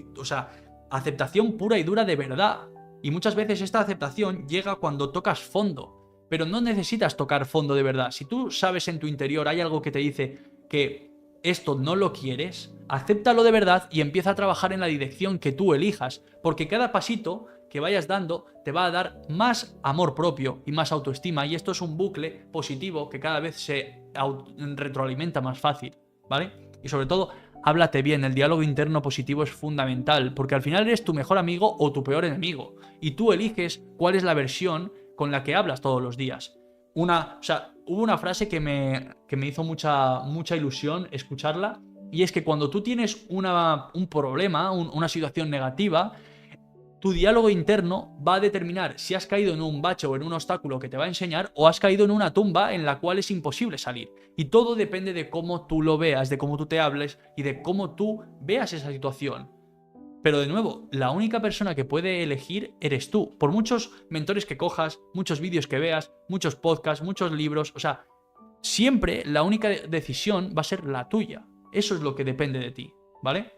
aceptación pura y dura de verdad. Y muchas veces esta aceptación llega cuando tocas fondo, pero no necesitas tocar fondo de verdad. Si tú sabes en tu interior, hay algo que te dice que esto no lo quieres, acéptalo de verdad y empieza a trabajar en la dirección que tú elijas, porque cada pasito que vayas dando te va a dar más amor propio y más autoestima, y esto es un bucle positivo que cada vez se retroalimenta más fácil, ¿vale? Y sobre todo, háblate bien, el diálogo interno positivo es fundamental, porque al final eres tu mejor amigo o tu peor enemigo, y tú eliges cuál es la versión con la que hablas todos los días. Hubo una frase que me hizo mucha ilusión escucharla, y es que cuando tú tienes un problema, una situación negativa, tu diálogo interno va a determinar si has caído en un bache o en un obstáculo que te va a enseñar, o has caído en una tumba en la cual es imposible salir. Y todo depende de cómo tú lo veas, de cómo tú te hables y de cómo tú veas esa situación. Pero de nuevo, la única persona que puede elegir eres tú. Por muchos mentores que cojas, muchos vídeos que veas, muchos podcasts, muchos libros, siempre la única decisión va a ser la tuya. Eso es lo que depende de ti, ¿vale?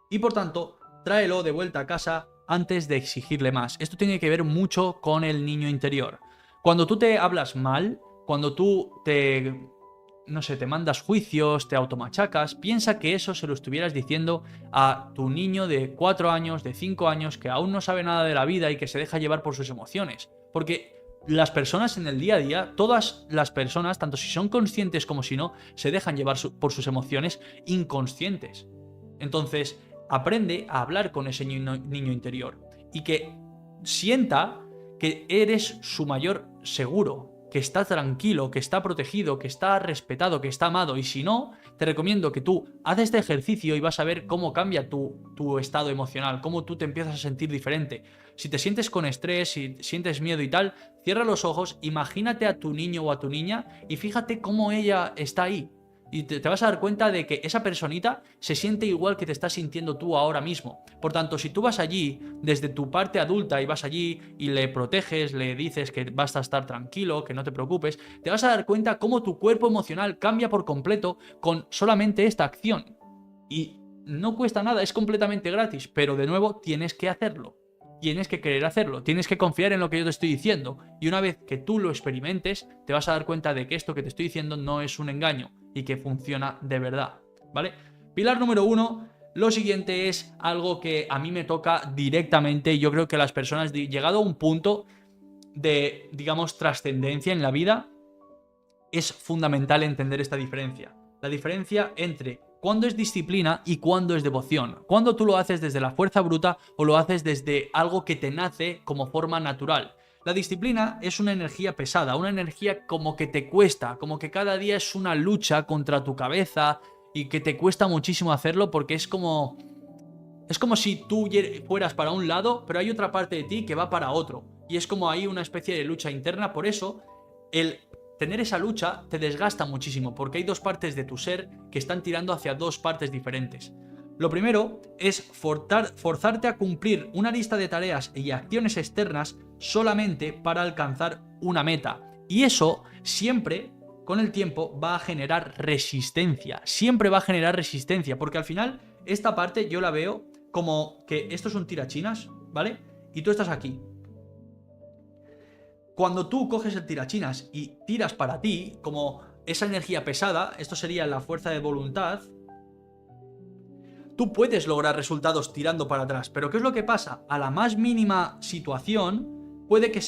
Y por tanto, tráelo de vuelta a casa antes de exigirle más. Esto tiene que ver mucho con el niño interior. Cuando tú te hablas mal, cuando tú te mandas juicios, te automachacas, piensa que eso se lo estuvieras diciendo a tu niño de 4 años, de 5 años, que aún no sabe nada de la vida y que se deja llevar por sus emociones. Porque las personas en el día a día, todas las personas, tanto si son conscientes como si no, se dejan llevar por sus emociones inconscientes. Entonces, aprende a hablar con ese niño interior y que sienta que eres su mayor seguro, que está tranquilo, que está protegido, que está respetado, que está amado. Y si no, te recomiendo que tú haces este ejercicio y vas a ver cómo cambia tu estado emocional, cómo tú te empiezas a sentir diferente. Si te sientes con estrés, si sientes miedo y tal, cierra los ojos, imagínate a tu niño o a tu niña y fíjate cómo ella está ahí. Y te vas a dar cuenta de que esa personita se siente igual que te estás sintiendo tú ahora mismo. Por tanto, si tú vas allí desde tu parte adulta y vas allí y le proteges, le dices que vas a estar tranquilo, que no te preocupes, te vas a dar cuenta cómo tu cuerpo emocional cambia por completo con solamente esta acción. Y no cuesta nada, es completamente gratis, pero de nuevo tienes que hacerlo. tienes que querer hacerlo, tienes que confiar en lo que yo te estoy diciendo. Y una vez que tú lo experimentes, te vas a dar cuenta de que esto que te estoy diciendo no es un engaño y que funciona de verdad, ¿vale? Pilar número 1, lo siguiente es algo que a mí me toca directamente y yo creo que las personas, llegado a un punto de, digamos, trascendencia en la vida, es fundamental entender esta diferencia. La diferencia entre cuándo es disciplina y cuándo es devoción. Cuándo tú lo haces desde la fuerza bruta o lo haces desde algo que te nace como forma natural. La disciplina es una energía pesada, una energía como que te cuesta, como que cada día es una lucha contra tu cabeza y que te cuesta muchísimo hacerlo porque es como si tú fueras para un lado, pero hay otra parte de ti que va para otro. Y es como ahí una especie de lucha interna. Por eso, el tener esa lucha te desgasta muchísimo, porque hay dos partes de tu ser que están tirando hacia dos partes diferentes. Lo primero es forzarte a cumplir una lista de tareas y acciones externas solamente para alcanzar una meta. Y eso siempre, con el tiempo, va a generar resistencia. Siempre va a generar resistencia, porque al final esta parte yo la veo como que esto es un tirachinas, ¿vale? Y tú estás aquí. Cuando tú coges el tirachinas y tiras para ti, como esa energía pesada, esto sería la fuerza de voluntad, tú puedes lograr resultados tirando para atrás. Pero ¿qué es lo que pasa? A la más mínima situación, puede que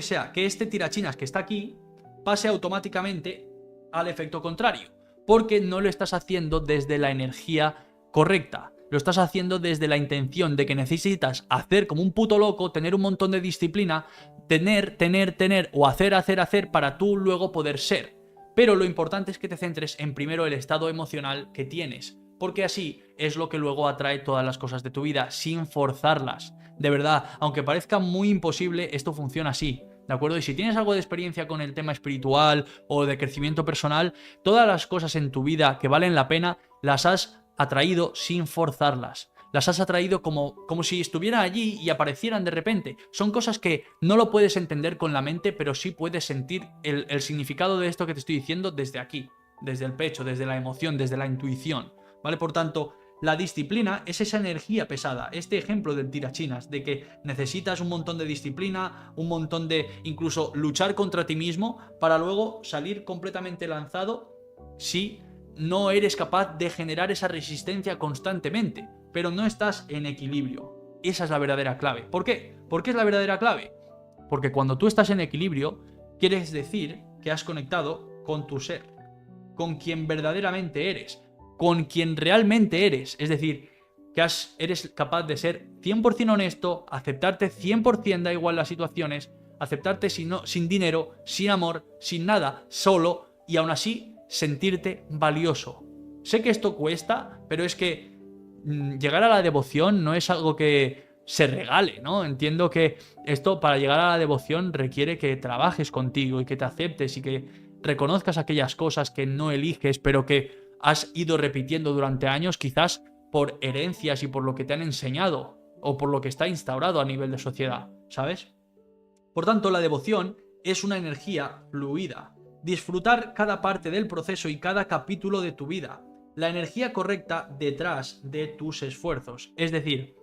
sea que este tirachinas que está aquí pase automáticamente al efecto contrario, porque no lo estás haciendo desde la energía correcta. Lo estás haciendo desde la intención de que necesitas hacer como un puto loco, tener un montón de disciplina, tener o hacer para tú luego poder ser. Pero lo importante es que te centres en primero el estado emocional que tienes, porque así es lo que luego atrae todas las cosas de tu vida, sin forzarlas. De verdad, aunque parezca muy imposible, esto funciona así, ¿de acuerdo? Y si tienes algo de experiencia con el tema espiritual o de crecimiento personal, todas las cosas en tu vida que valen la pena las has atraído sin forzarlas. Las has atraído como si estuvieran allí y aparecieran de repente. Son cosas que no lo puedes entender con la mente, pero sí puedes sentir el significado de esto que te estoy diciendo desde aquí, desde el pecho, desde la emoción, desde la intuición, ¿vale? Por tanto, la disciplina es esa energía pesada. Este ejemplo del tirachinas, de que necesitas un montón de disciplina, un montón de incluso luchar contra ti mismo para luego salir completamente lanzado si no eres capaz de generar esa resistencia constantemente, pero no estás en equilibrio. Esa es la verdadera clave. ¿Por qué? ¿Por qué es la verdadera clave? Porque cuando tú estás en equilibrio, quieres decir que has conectado con tu ser, con quien verdaderamente eres, con quien realmente eres. Es decir, que eres capaz de ser 100% honesto, aceptarte 100%, da igual las situaciones, aceptarte sin dinero, sin amor, sin nada, solo, y aún así sentirte valioso. Sé que esto cuesta, pero es que llegar a la devoción no es algo que se regale, ¿no? Entiendo que esto, para llegar a la devoción, requiere que trabajes contigo y que te aceptes y que reconozcas aquellas cosas que no eliges, pero que has ido repitiendo durante años, quizás por herencias y por lo que te han enseñado o por lo que está instaurado a nivel de sociedad, ¿sabes? Por tanto, la devoción es una energía fluida. Disfrutar cada parte del proceso y cada capítulo de tu vida. La energía correcta detrás de tus esfuerzos. Es decir,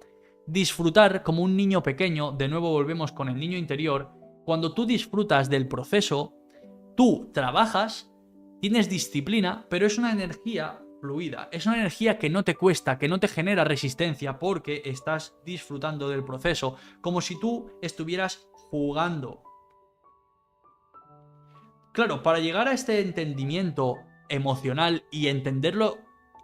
disfrutar como un niño pequeño, de nuevo volvemos con el niño interior, cuando tú disfrutas del proceso, tú trabajas, tienes disciplina, pero es una energía fluida, es una energía que no te cuesta, que no te genera resistencia porque estás disfrutando del proceso, como si tú estuvieras jugando. Claro, para llegar a este entendimiento emocional y entenderlo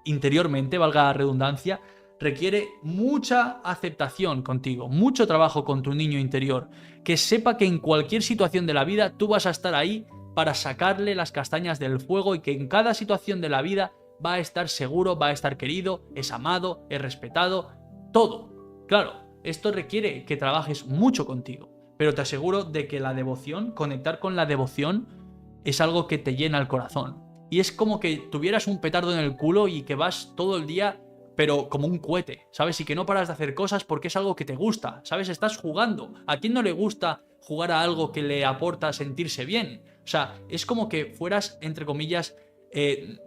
interiormente, valga la redundancia, requiere mucha aceptación contigo, mucho trabajo con tu niño interior, que sepa que en cualquier situación de la vida tú vas a estar ahí para sacarle las castañas del fuego y que en cada situación de la vida va a estar seguro, va a estar querido, es amado, es respetado, todo. Claro, esto requiere que trabajes mucho contigo, pero te aseguro de que la devoción, conectar con la devoción, es algo que te llena el corazón. Y es como que tuvieras un petardo en el culo y que vas todo el día, pero como un cohete, ¿sabes? Y que no paras de hacer cosas porque es algo que te gusta, ¿sabes? Estás jugando. ¿A quién no le gusta jugar a algo que le aporta sentirse bien? O sea, es como que fueras, entre comillas,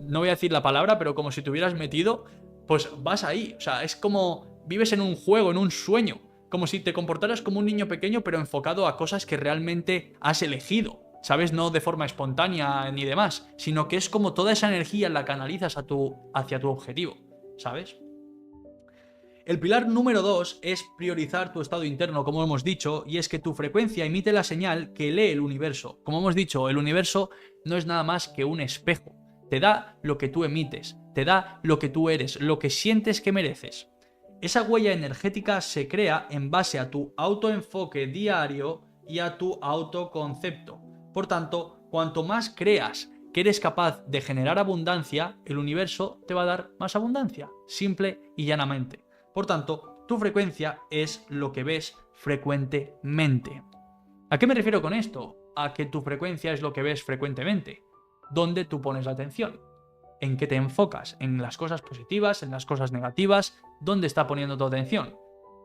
no voy a decir la palabra, pero como si te hubieras metido, pues vas ahí. O sea, es como vives en un juego, en un sueño. como si te comportaras como un niño pequeño, pero enfocado a cosas que realmente has elegido, ¿sabes? No de forma espontánea ni demás, sino que es como toda esa energía la canalizas hacia tu objetivo, ¿sabes? El pilar número 2 es priorizar tu estado interno, como hemos dicho, y es que tu frecuencia emite la señal que lee el universo. Como hemos dicho, el universo no es nada más que un espejo. Te da lo que tú emites, te da lo que tú eres, lo que sientes que mereces. Esa huella energética se crea en base a tu autoenfoque diario y a tu autoconcepto. Por tanto, cuanto más creas que eres capaz de generar abundancia, el universo te va a dar más abundancia, simple y llanamente. Por tanto, tu frecuencia es lo que ves frecuentemente. ¿A qué me refiero con esto? A que tu frecuencia es lo que ves frecuentemente. ¿Dónde tú pones la atención? ¿En qué te enfocas? ¿En las cosas positivas? ¿En las cosas negativas? ¿Dónde está poniendo tu atención?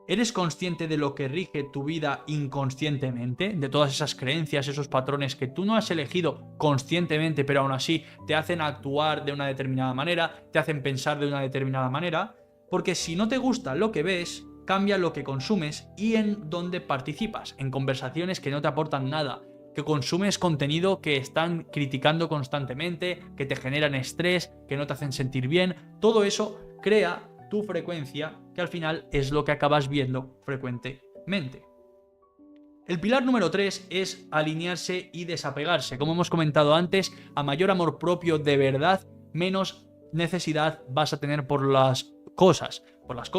¿Eres consciente de lo que rige tu vida inconscientemente? De todas esas creencias, esos patrones que tú no has elegido conscientemente, pero aún así te hacen actuar de una determinada manera, te hacen pensar de una determinada manera. Porque si no te gusta lo que ves, cambia lo que consumes y en dónde participas, en conversaciones que no te aportan nada, que consumes contenido que están criticando constantemente, que te generan estrés, que no te hacen sentir bien. Todo eso crea tu frecuencia, que al final es lo que acabas viendo frecuentemente. El pilar número 3 es alinearse y desapegarse. Como hemos comentado antes, a mayor amor propio de verdad, menos necesidad vas a tener por las cosas, por las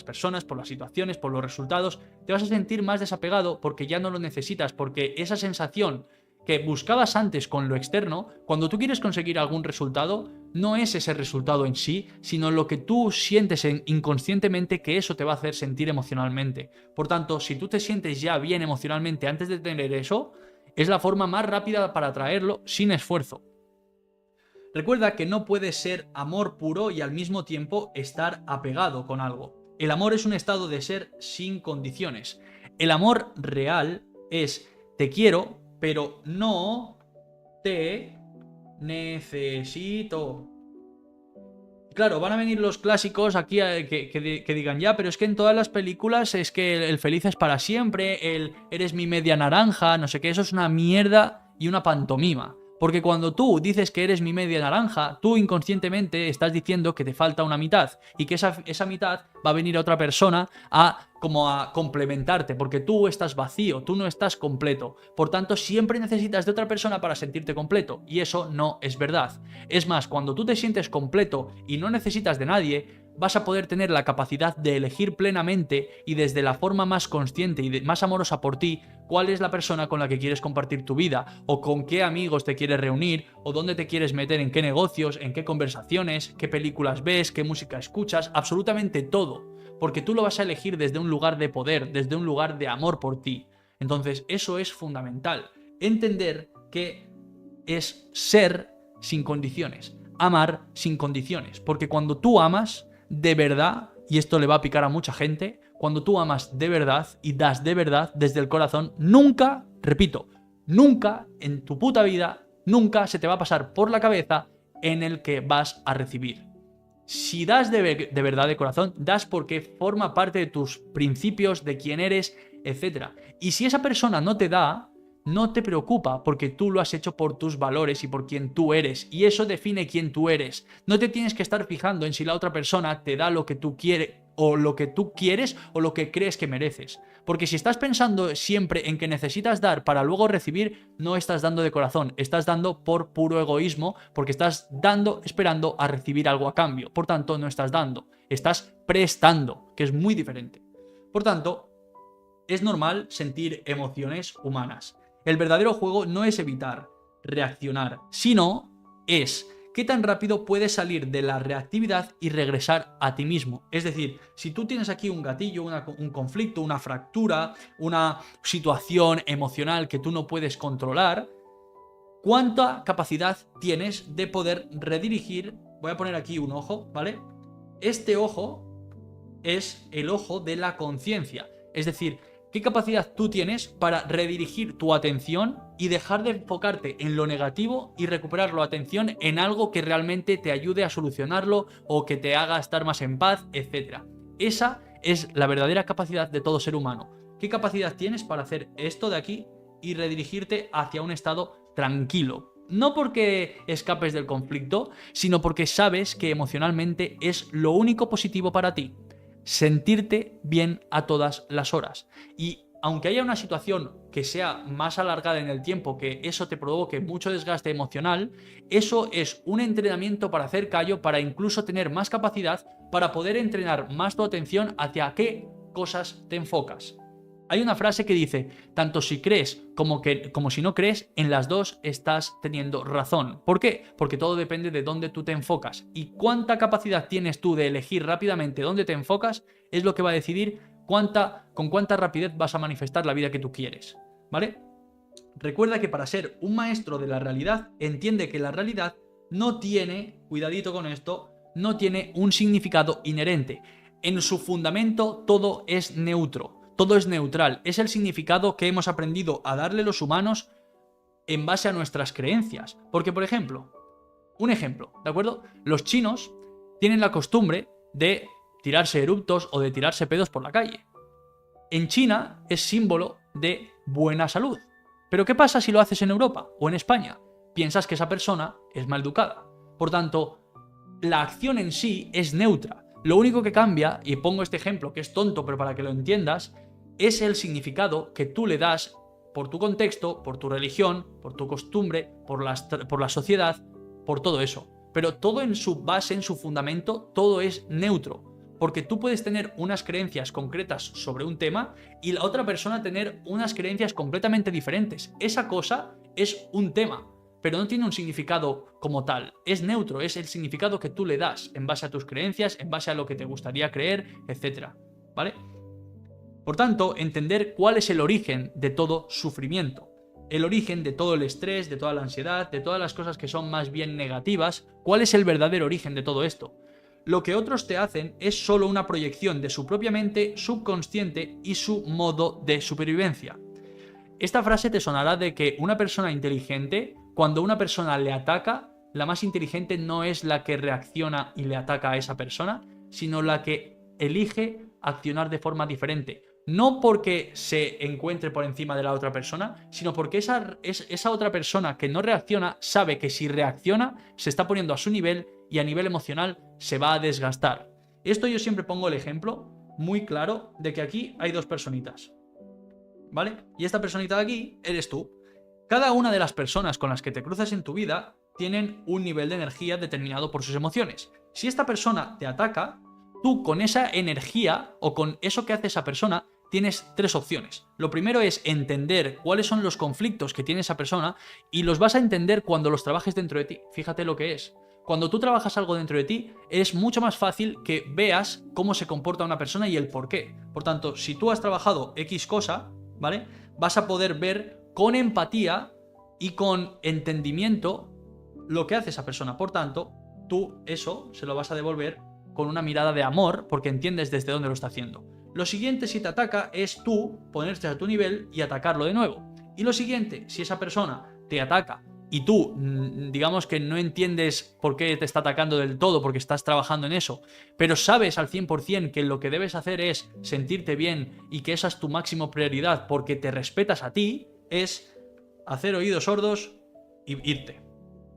personas, por las situaciones, por los resultados. Te vas a sentir más desapegado porque ya no lo necesitas, porque esa sensación que buscabas antes con lo externo, cuando tú quieres conseguir algún resultado, no es ese resultado en sí, sino lo que tú sientes inconscientemente que eso te va a hacer sentir emocionalmente. Por tanto, si tú te sientes ya bien emocionalmente antes de tener eso, es la forma más rápida para atraerlo sin esfuerzo. Recuerda que no puedes ser amor puro y al mismo tiempo estar apegado con algo. El amor es un estado de ser sin condiciones. El amor real es te quiero, pero no te necesito. Claro, van a venir los clásicos aquí que digan ya, pero es que en todas las películas es que el feliz es para siempre, el eres mi media naranja, no sé qué, eso es una mierda y una pantomima. Porque cuando tú dices que eres mi media naranja, tú inconscientemente estás diciendo que te falta una mitad y que esa mitad va a venir a otra persona como a complementarte, porque tú estás vacío, tú no estás completo. Por tanto, siempre necesitas de otra persona para sentirte completo y eso no es verdad. Es más, cuando tú te sientes completo y no necesitas de nadie, vas a poder tener la capacidad de elegir plenamente y desde la forma más consciente y más amorosa por ti cuál es la persona con la que quieres compartir tu vida o con qué amigos te quieres reunir o dónde te quieres meter, en qué negocios, en qué conversaciones, qué películas ves, qué música escuchas, absolutamente todo, porque tú lo vas a elegir desde un lugar de poder, desde un lugar de amor por ti. Entonces eso es fundamental, entender que es ser sin condiciones, amar sin condiciones, porque cuando tú amas de verdad, y esto le va a picar a mucha gente, cuando tú amas de verdad y das de verdad desde el corazón, nunca, repito, nunca en tu puta vida, nunca se te va a pasar por la cabeza en el que vas a recibir. Si das de verdad de corazón, das porque forma parte de tus principios, de quién eres, etc. Y si esa persona no te da, no te preocupa porque tú lo has hecho por tus valores y por quién tú eres. Y eso define quién tú eres. No te tienes que estar fijando en si la otra persona te da lo que tú quieres o lo que tú quieres o lo que crees que mereces. Porque si estás pensando siempre en que necesitas dar para luego recibir, no estás dando de corazón. Estás dando por puro egoísmo porque estás dando esperando a recibir algo a cambio. Por tanto, no estás dando. Estás prestando, que es muy diferente. Por tanto, es normal sentir emociones humanas. El verdadero juego no es evitar reaccionar, sino es qué tan rápido puedes salir de la reactividad y regresar a ti mismo. Es decir, si tú tienes aquí un gatillo, un conflicto, una fractura, una situación emocional que tú no puedes controlar, ¿cuánta capacidad tienes de poder redirigir? Voy a poner aquí un ojo, ¿vale? Este ojo es el ojo de la conciencia. Es decir, ¿qué capacidad tú tienes para redirigir tu atención y dejar de enfocarte en lo negativo y recuperar la atención en algo que realmente te ayude a solucionarlo o que te haga estar más en paz, etcétera? Esa es la verdadera capacidad de todo ser humano. ¿Qué capacidad tienes para hacer esto de aquí y redirigirte hacia un estado tranquilo? No porque escapes del conflicto, sino porque sabes que emocionalmente es lo único positivo para ti. Sentirte bien a todas las horas. Y aunque haya una situación que sea más alargada en el tiempo, que eso te provoque mucho desgaste emocional, eso es un entrenamiento para hacer callo, para incluso tener más capacidad, para poder entrenar más tu atención hacia qué cosas te enfocas. Hay una frase que dice, tanto si crees como si no crees, en las dos estás teniendo razón. ¿Por qué? Porque todo depende de dónde tú te enfocas. Y cuánta capacidad tienes tú de elegir rápidamente dónde te enfocas es lo que va a decidir con cuánta rapidez vas a manifestar la vida que tú quieres. ¿Vale? Recuerda que para ser un maestro de la realidad, entiende que la realidad no tiene, cuidadito con esto, no tiene un significado inherente. En su fundamento todo es neutro. Todo es neutral, es el significado que hemos aprendido a darle los humanos en base a nuestras creencias. Porque, por ejemplo, un ejemplo, ¿de acuerdo? Los chinos tienen la costumbre de tirarse eructos o de tirarse pedos por la calle. En China es símbolo de buena salud. Pero ¿qué pasa si lo haces en Europa o en España? Piensas que esa persona es maleducada. Por tanto, la acción en sí es neutra. Lo único que cambia, y pongo este ejemplo que es tonto pero para que lo entiendas, es el significado que tú le das por tu contexto, por tu religión, por tu costumbre, por la sociedad, por todo eso. Pero todo en su base, en su fundamento, todo es neutro. Porque tú puedes tener unas creencias concretas sobre un tema y la otra persona tener unas creencias completamente diferentes. Esa cosa es un tema, pero no tiene un significado como tal. Es neutro, es el significado que tú le das en base a tus creencias, en base a lo que te gustaría creer, etc. ¿Vale? Por tanto, entender cuál es el origen de todo sufrimiento, el origen de todo el estrés, de toda la ansiedad, de todas las cosas que son más bien negativas, cuál es el verdadero origen de todo esto. Lo que otros te hacen es solo una proyección de su propia mente subconsciente y su modo de supervivencia. Esta frase te sonará de que una persona inteligente, cuando una persona le ataca, la más inteligente no es la que reacciona y le ataca a esa persona, sino la que elige accionar de forma diferente. No porque se encuentre por encima de la otra persona, sino porque esa otra persona que no reacciona sabe que si reacciona se está poniendo a su nivel y a nivel emocional se va a desgastar. Esto yo siempre pongo el ejemplo muy claro de que aquí hay dos personitas, ¿vale? Y esta personita de aquí eres tú. Cada una de las personas con las que te cruzas en tu vida tienen un nivel de energía determinado por sus emociones. Si esta persona te ataca, tú con esa energía o con eso que hace esa persona tienes tres opciones. Lo primero es entender cuáles son los conflictos que tiene esa persona y los vas a entender cuando los trabajes dentro de ti. Fíjate lo que es. Cuando tú trabajas algo dentro de ti, es mucho más fácil que veas cómo se comporta una persona y el por qué. Por tanto, si tú has trabajado X cosa, ¿vale? Vas a poder ver con empatía y con entendimiento lo que hace esa persona. Por tanto, tú eso se lo vas a devolver con una mirada de amor porque entiendes desde dónde lo está haciendo. Lo siguiente, si te ataca, es tú ponerte a tu nivel y atacarlo de nuevo. Y lo siguiente, si esa persona te ataca y tú, digamos que no entiendes por qué te está atacando del todo porque estás trabajando en eso, pero sabes al 100% que lo que debes hacer es sentirte bien y que esa es tu máxima prioridad porque te respetas a ti, es hacer oídos sordos y irte.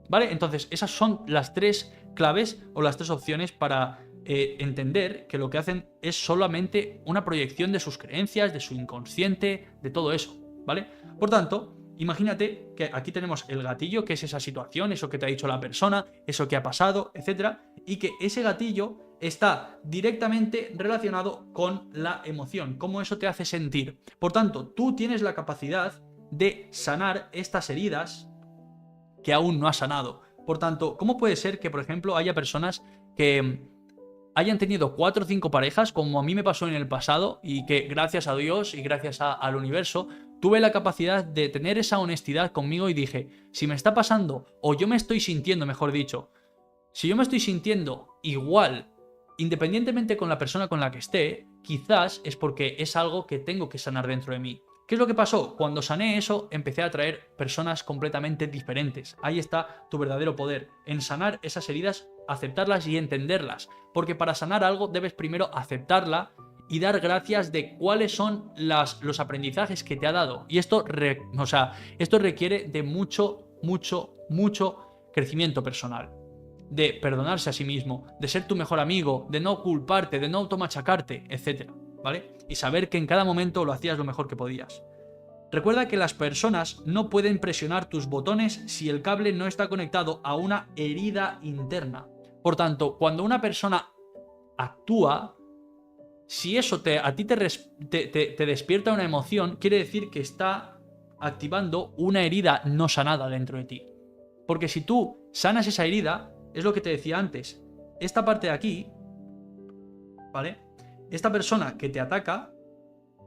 ¿Vale? Entonces, esas son las tres claves o las tres opciones para entender que lo que hacen es solamente una proyección de sus creencias, de su inconsciente, de todo eso, ¿vale? Por tanto, imagínate que aquí tenemos el gatillo, que es esa situación, eso que te ha dicho la persona, eso que ha pasado, etc. Y que ese gatillo está directamente relacionado con la emoción, cómo eso te hace sentir. Por tanto, tú tienes la capacidad de sanar estas heridas que aún no has sanado. Por tanto, ¿cómo puede ser que, por ejemplo, haya personas que hayan tenido 4 o 5 parejas, como a mí me pasó en el pasado, y que gracias a Dios y gracias al universo tuve la capacidad de tener esa honestidad conmigo y dije, si me está pasando, o yo me estoy sintiendo, mejor dicho, si yo me estoy sintiendo igual, independientemente con la persona con la que esté, quizás es porque es algo que tengo que sanar dentro de mí. ¿Qué es lo que pasó? Cuando sané eso, empecé a atraer personas completamente diferentes. Ahí está tu verdadero poder, en sanar esas heridas, aceptarlas y entenderlas. Porque para sanar algo debes primero aceptarla y dar gracias de cuáles son los aprendizajes que te ha dado. Y esto requiere de mucho crecimiento personal. De perdonarse a sí mismo, de ser tu mejor amigo, de no culparte, de no automachacarte, etc. ¿Vale? Y saber que en cada momento lo hacías lo mejor que podías. Recuerda que las personas no pueden presionar tus botones si el cable no está conectado a una herida interna. Por tanto, cuando una persona actúa, si eso a ti te despierta una emoción, quiere decir que está activando una herida no sanada dentro de ti. Porque si tú sanas esa herida, es lo que te decía antes, esta parte de aquí, ¿vale? Esta persona que te ataca,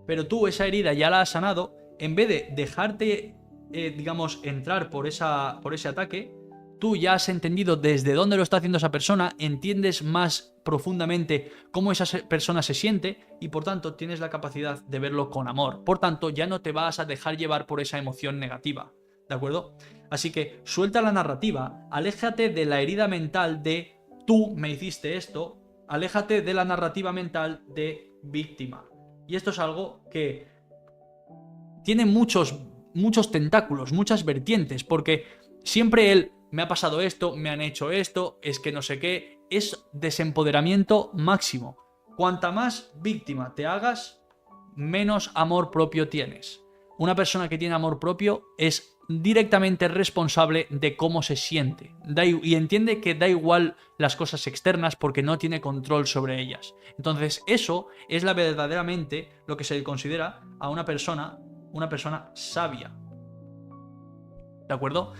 pero tú esa herida ya la has sanado, en vez de dejarte, entrar por ese ataque, tú ya has entendido desde dónde lo está haciendo esa persona, entiendes más profundamente cómo esa persona se siente y por tanto tienes la capacidad de verlo con amor. Por tanto, ya no te vas a dejar llevar por esa emoción negativa, ¿de acuerdo? Así que suelta la narrativa, aléjate de la herida mental de tú me hiciste esto, aléjate de la narrativa mental de víctima. Y esto es algo que tiene muchos tentáculos, muchas vertientes, porque siempre él me ha pasado esto, me han hecho esto, es que no sé qué, es desempoderamiento máximo. Cuanta más víctima te hagas, menos amor propio tienes. Una persona que tiene amor propio es directamente responsable de cómo se siente y entiende que da igual las cosas externas porque no tiene control sobre ellas. Entonces eso es verdaderamente lo que se le considera a una persona sabia. ¿De acuerdo?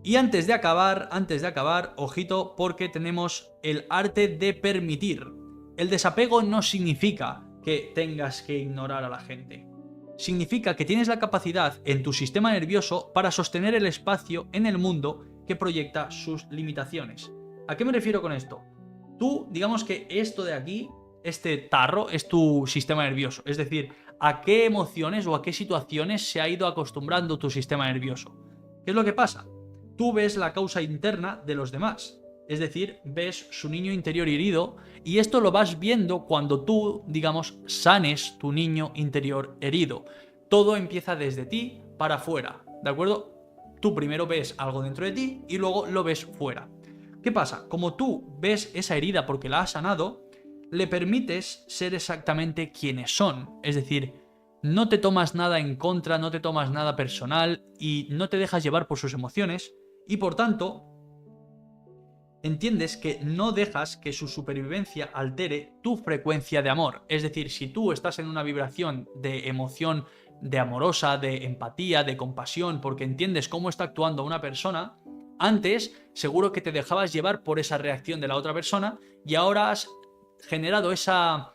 Y antes de acabar, ojito, porque tenemos el arte de permitir. El desapego no significa que tengas que ignorar a la gente. Significa que tienes la capacidad en tu sistema nervioso para sostener el espacio en el mundo que proyecta sus limitaciones. ¿A qué me refiero con esto? Tú, digamos que esto de aquí, este tarro, es tu sistema nervioso. Es decir, a qué emociones o a qué situaciones se ha ido acostumbrando tu sistema nervioso. ¿Qué es lo que pasa? Tú ves la causa interna de los demás. Es decir, ves su niño interior herido y esto lo vas viendo cuando tú, sanes tu niño interior herido. Todo empieza desde ti para afuera, ¿de acuerdo? Tú primero ves algo dentro de ti y luego lo ves fuera. ¿Qué pasa? Como tú ves esa herida porque la has sanado, le permites ser exactamente quienes son. Es decir, no te tomas nada en contra, no te tomas nada personal y no te dejas llevar por sus emociones y por tanto entiendes que no dejas que su supervivencia altere tu frecuencia de amor. Es decir, si tú estás en una vibración de emoción, de amorosa, de empatía, de compasión, porque entiendes cómo está actuando una persona, antes seguro que te dejabas llevar por esa reacción de la otra persona y ahora has generado esa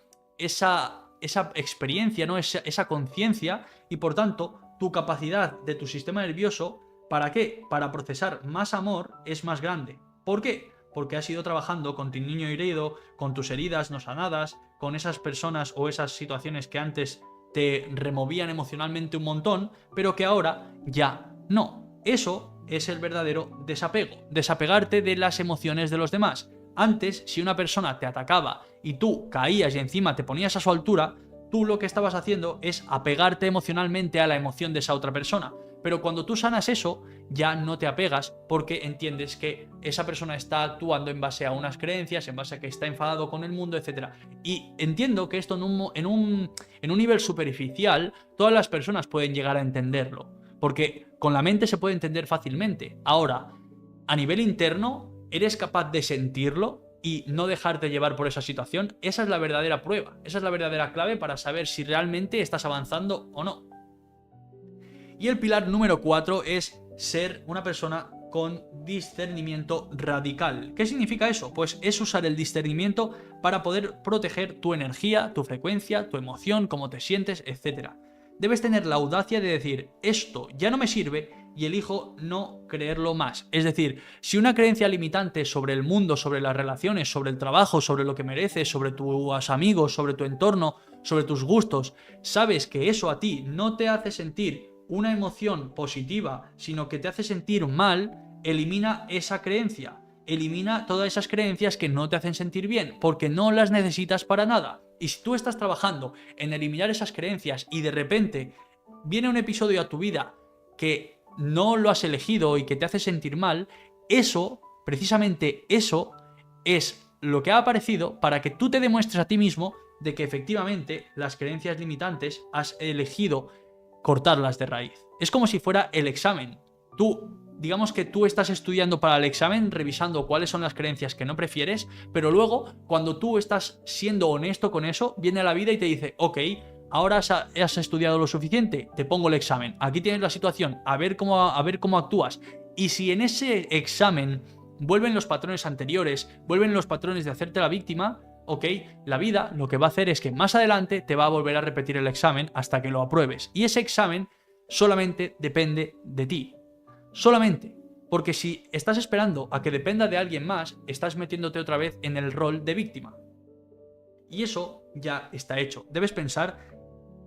experiencia, ¿no? esa conciencia y por tanto tu capacidad de tu sistema nervioso, ¿para qué? Para procesar más amor es más grande. ¿Por qué? Porque has ido trabajando con tu niño herido, con tus heridas no sanadas, con esas personas o esas situaciones que antes te removían emocionalmente un montón, pero que ahora ya no. Eso es el verdadero desapego, desapegarte de las emociones de los demás. Antes, si una persona te atacaba y tú caías y encima te ponías a su altura, tú lo que estabas haciendo es apegarte emocionalmente a la emoción de esa otra persona. Pero cuando tú sanas eso, ya no te apegas porque entiendes que esa persona está actuando en base a unas creencias, en base a que está enfadado con el mundo, etc. Y entiendo que esto en un nivel superficial, todas las personas pueden llegar a entenderlo. Porque con la mente se puede entender fácilmente. Ahora, a nivel interno, ¿eres capaz de sentirlo y no dejarte llevar por esa situación? Esa es la verdadera prueba. Esa es la verdadera clave para saber si realmente estás avanzando o no. Y el pilar número 4 es ser una persona con discernimiento radical. ¿Qué significa eso? Pues es usar el discernimiento para poder proteger tu energía, tu frecuencia, tu emoción, cómo te sientes, etc. Debes tener la audacia de decir, esto ya no me sirve y elijo no creerlo más. Es decir, si una creencia limitante sobre el mundo, sobre las relaciones, sobre el trabajo, sobre lo que mereces, sobre tus amigos, sobre tu entorno, sobre tus gustos, sabes que eso a ti no te hace sentir una emoción positiva, sino que te hace sentir mal, elimina esa creencia. Elimina todas esas creencias que no te hacen sentir bien, porque no las necesitas para nada. Y si tú estás trabajando en eliminar esas creencias y de repente viene un episodio a tu vida que no lo has elegido y que te hace sentir mal, eso, precisamente eso, es lo que ha aparecido para que tú te demuestres a ti mismo de que efectivamente las creencias limitantes has elegido cortarlas de raíz. Es como si fuera el examen. Digamos que tú estás estudiando para el examen, revisando cuáles son las creencias que no prefieres, pero luego, cuando tú estás siendo honesto con eso, viene la vida y te dice, ok, ahora has estudiado lo suficiente, te pongo el examen, aquí tienes la situación, a ver cómo actúas. Y si en ese examen vuelven los patrones anteriores, vuelven los patrones de hacerte la víctima, ok, la vida lo que va a hacer es que más adelante te va a volver a repetir el examen hasta que lo apruebes. Y ese examen solamente depende de ti. Solamente. Porque si estás esperando a que dependa de alguien más, estás metiéndote otra vez en el rol de víctima. Y eso ya está hecho. Debes pensar,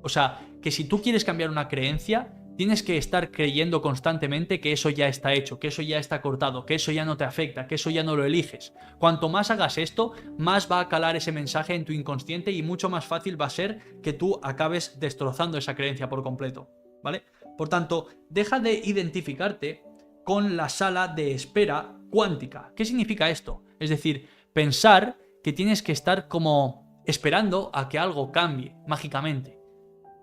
o sea, que si tú quieres cambiar una creencia, tienes que estar creyendo constantemente que eso ya está hecho, que eso ya está cortado, que eso ya no te afecta, que eso ya no lo eliges. Cuanto más hagas esto, más va a calar ese mensaje en tu inconsciente y mucho más fácil va a ser que tú acabes destrozando esa creencia por completo, ¿vale? Por tanto, deja de identificarte con la sala de espera cuántica. ¿Qué significa esto? Es decir, pensar que tienes que estar como esperando a que algo cambie mágicamente.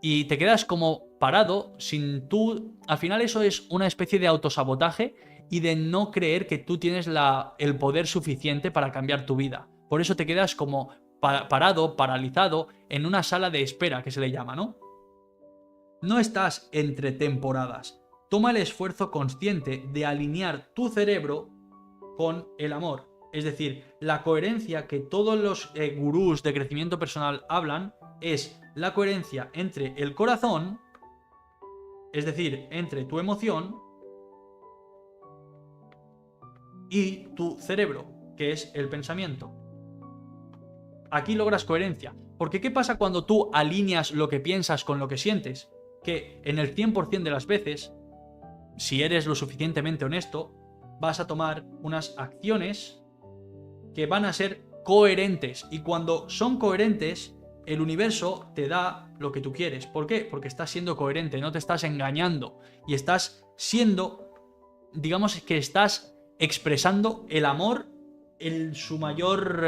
Y te quedas como parado sin tú... Al final eso es una especie de autosabotaje y de no creer que tú tienes el poder suficiente para cambiar tu vida. Por eso te quedas como parado, paralizado en una sala de espera, que se le llama, ¿no? No estás entre temporadas. Toma el esfuerzo consciente de alinear tu cerebro con el amor. Es decir, la coherencia que todos los gurús de crecimiento personal hablan es la coherencia entre el corazón, es decir, entre tu emoción, y tu cerebro, que es el pensamiento. Aquí logras coherencia. Porque ¿qué pasa cuando tú alineas lo que piensas con lo que sientes? Que en el 100% de las veces, si eres lo suficientemente honesto, vas a tomar unas acciones que van a ser coherentes. Y cuando son coherentes, el universo te da lo que tú quieres. ¿Por qué? Porque estás siendo coherente, no te estás engañando. Y estás siendo, digamos que estás expresando el amor en su mayor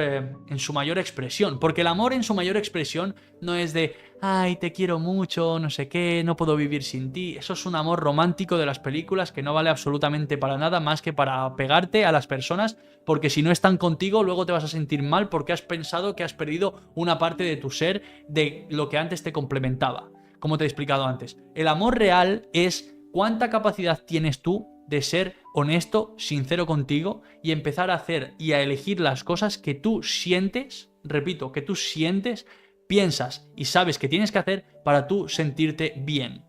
expresión. Porque el amor en su mayor expresión no es de ay, te quiero mucho, no sé qué, no puedo vivir sin ti. Eso es un amor romántico de las películas que no vale absolutamente para nada más que para pegarte a las personas, porque si no están contigo luego te vas a sentir mal porque has pensado que has perdido una parte de tu ser, de lo que antes te complementaba. Como te he explicado antes, el amor real es cuánta capacidad tienes tú de ser honesto, sincero contigo y empezar a hacer y a elegir las cosas que tú sientes, repito, que tú sientes, piensas y sabes que tienes que hacer para tú sentirte bien.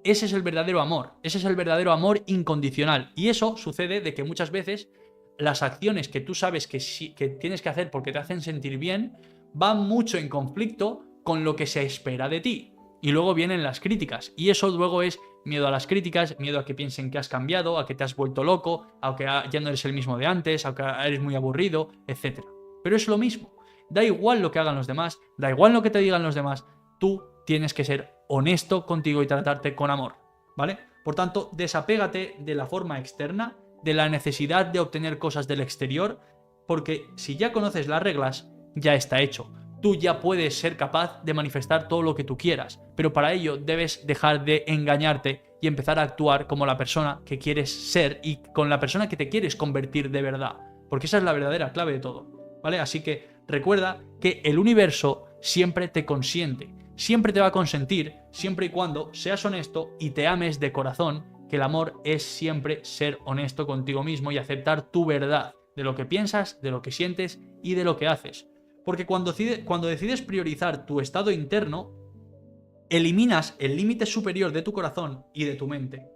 Ese es el verdadero amor, ese es el verdadero amor incondicional. Y eso sucede de que muchas veces las acciones que tú sabes que tienes que hacer porque te hacen sentir bien van mucho en conflicto con lo que se espera de ti. Y luego vienen las críticas. Y eso luego es miedo a las críticas, miedo a que piensen que has cambiado, a que te has vuelto loco, a que ya no eres el mismo de antes, a que eres muy aburrido, etc. Pero es lo mismo. Da igual lo que hagan los demás, da igual lo que te digan los demás, tú tienes que ser honesto contigo y tratarte con amor, ¿vale? Por tanto, desapégate de la forma externa, de la necesidad de obtener cosas del exterior, porque si ya conoces las reglas, ya está hecho. Tú ya puedes ser capaz de manifestar todo lo que tú quieras, pero para ello debes dejar de engañarte y empezar a actuar como la persona que quieres ser y con la persona que te quieres convertir de verdad, porque esa es la verdadera clave de todo, ¿vale? Así que recuerda que el universo siempre te consiente, siempre te va a consentir, siempre y cuando seas honesto y te ames de corazón, que el amor es siempre ser honesto contigo mismo y aceptar tu verdad, de lo que piensas, de lo que sientes y de lo que haces. Porque cuando decides priorizar tu estado interno, eliminas el límite superior de tu corazón y de tu mente.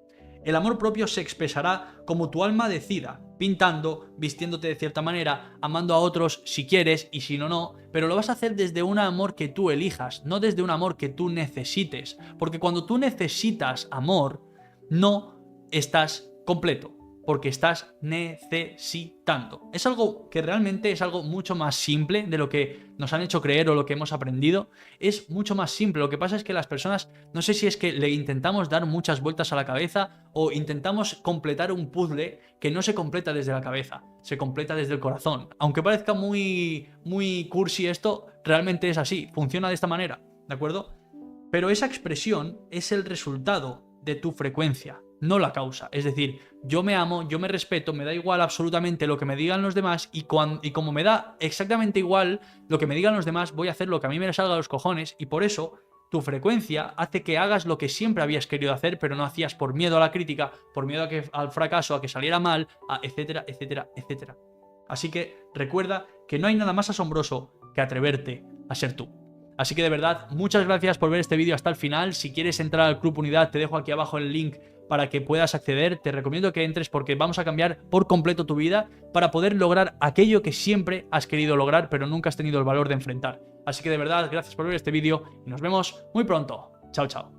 El amor propio se expresará como tu alma decida, pintando, vistiéndote de cierta manera, amando a otros si quieres y si no, no, pero lo vas a hacer desde un amor que tú elijas, no desde un amor que tú necesites. Porque cuando tú necesitas amor, no estás completo. porque estás necesitando. Es algo que realmente es algo mucho más simple de lo que nos han hecho creer o lo que hemos aprendido. Es mucho más simple. Lo que pasa es que las personas, no sé si es que le intentamos dar muchas vueltas a la cabeza o intentamos completar un puzzle que no se completa desde la cabeza, se completa desde el corazón. Aunque parezca muy cursi esto, realmente es así, funciona de esta manera, ¿de acuerdo? Pero esa expresión es el resultado de tu frecuencia, no la causa. Es decir, yo me amo, yo me respeto, me da igual absolutamente lo que me digan los demás y como me da exactamente igual lo que me digan los demás, voy a hacer lo que a mí me salga a los cojones y por eso tu frecuencia hace que hagas lo que siempre habías querido hacer, pero no hacías por miedo a la crítica, por miedo al fracaso, a que saliera mal, etcétera, etcétera, etcétera. Así que recuerda que no hay nada más asombroso que atreverte a ser tú. Así que de verdad, muchas gracias por ver este vídeo hasta el final. Si quieres entrar al Club Unidad, te dejo aquí abajo el link para que puedas acceder. Te recomiendo que entres porque vamos a cambiar por completo tu vida para poder lograr aquello que siempre has querido lograr, pero nunca has tenido el valor de enfrentar. Así que de verdad, gracias por ver este vídeo y nos vemos muy pronto. Chao, chao.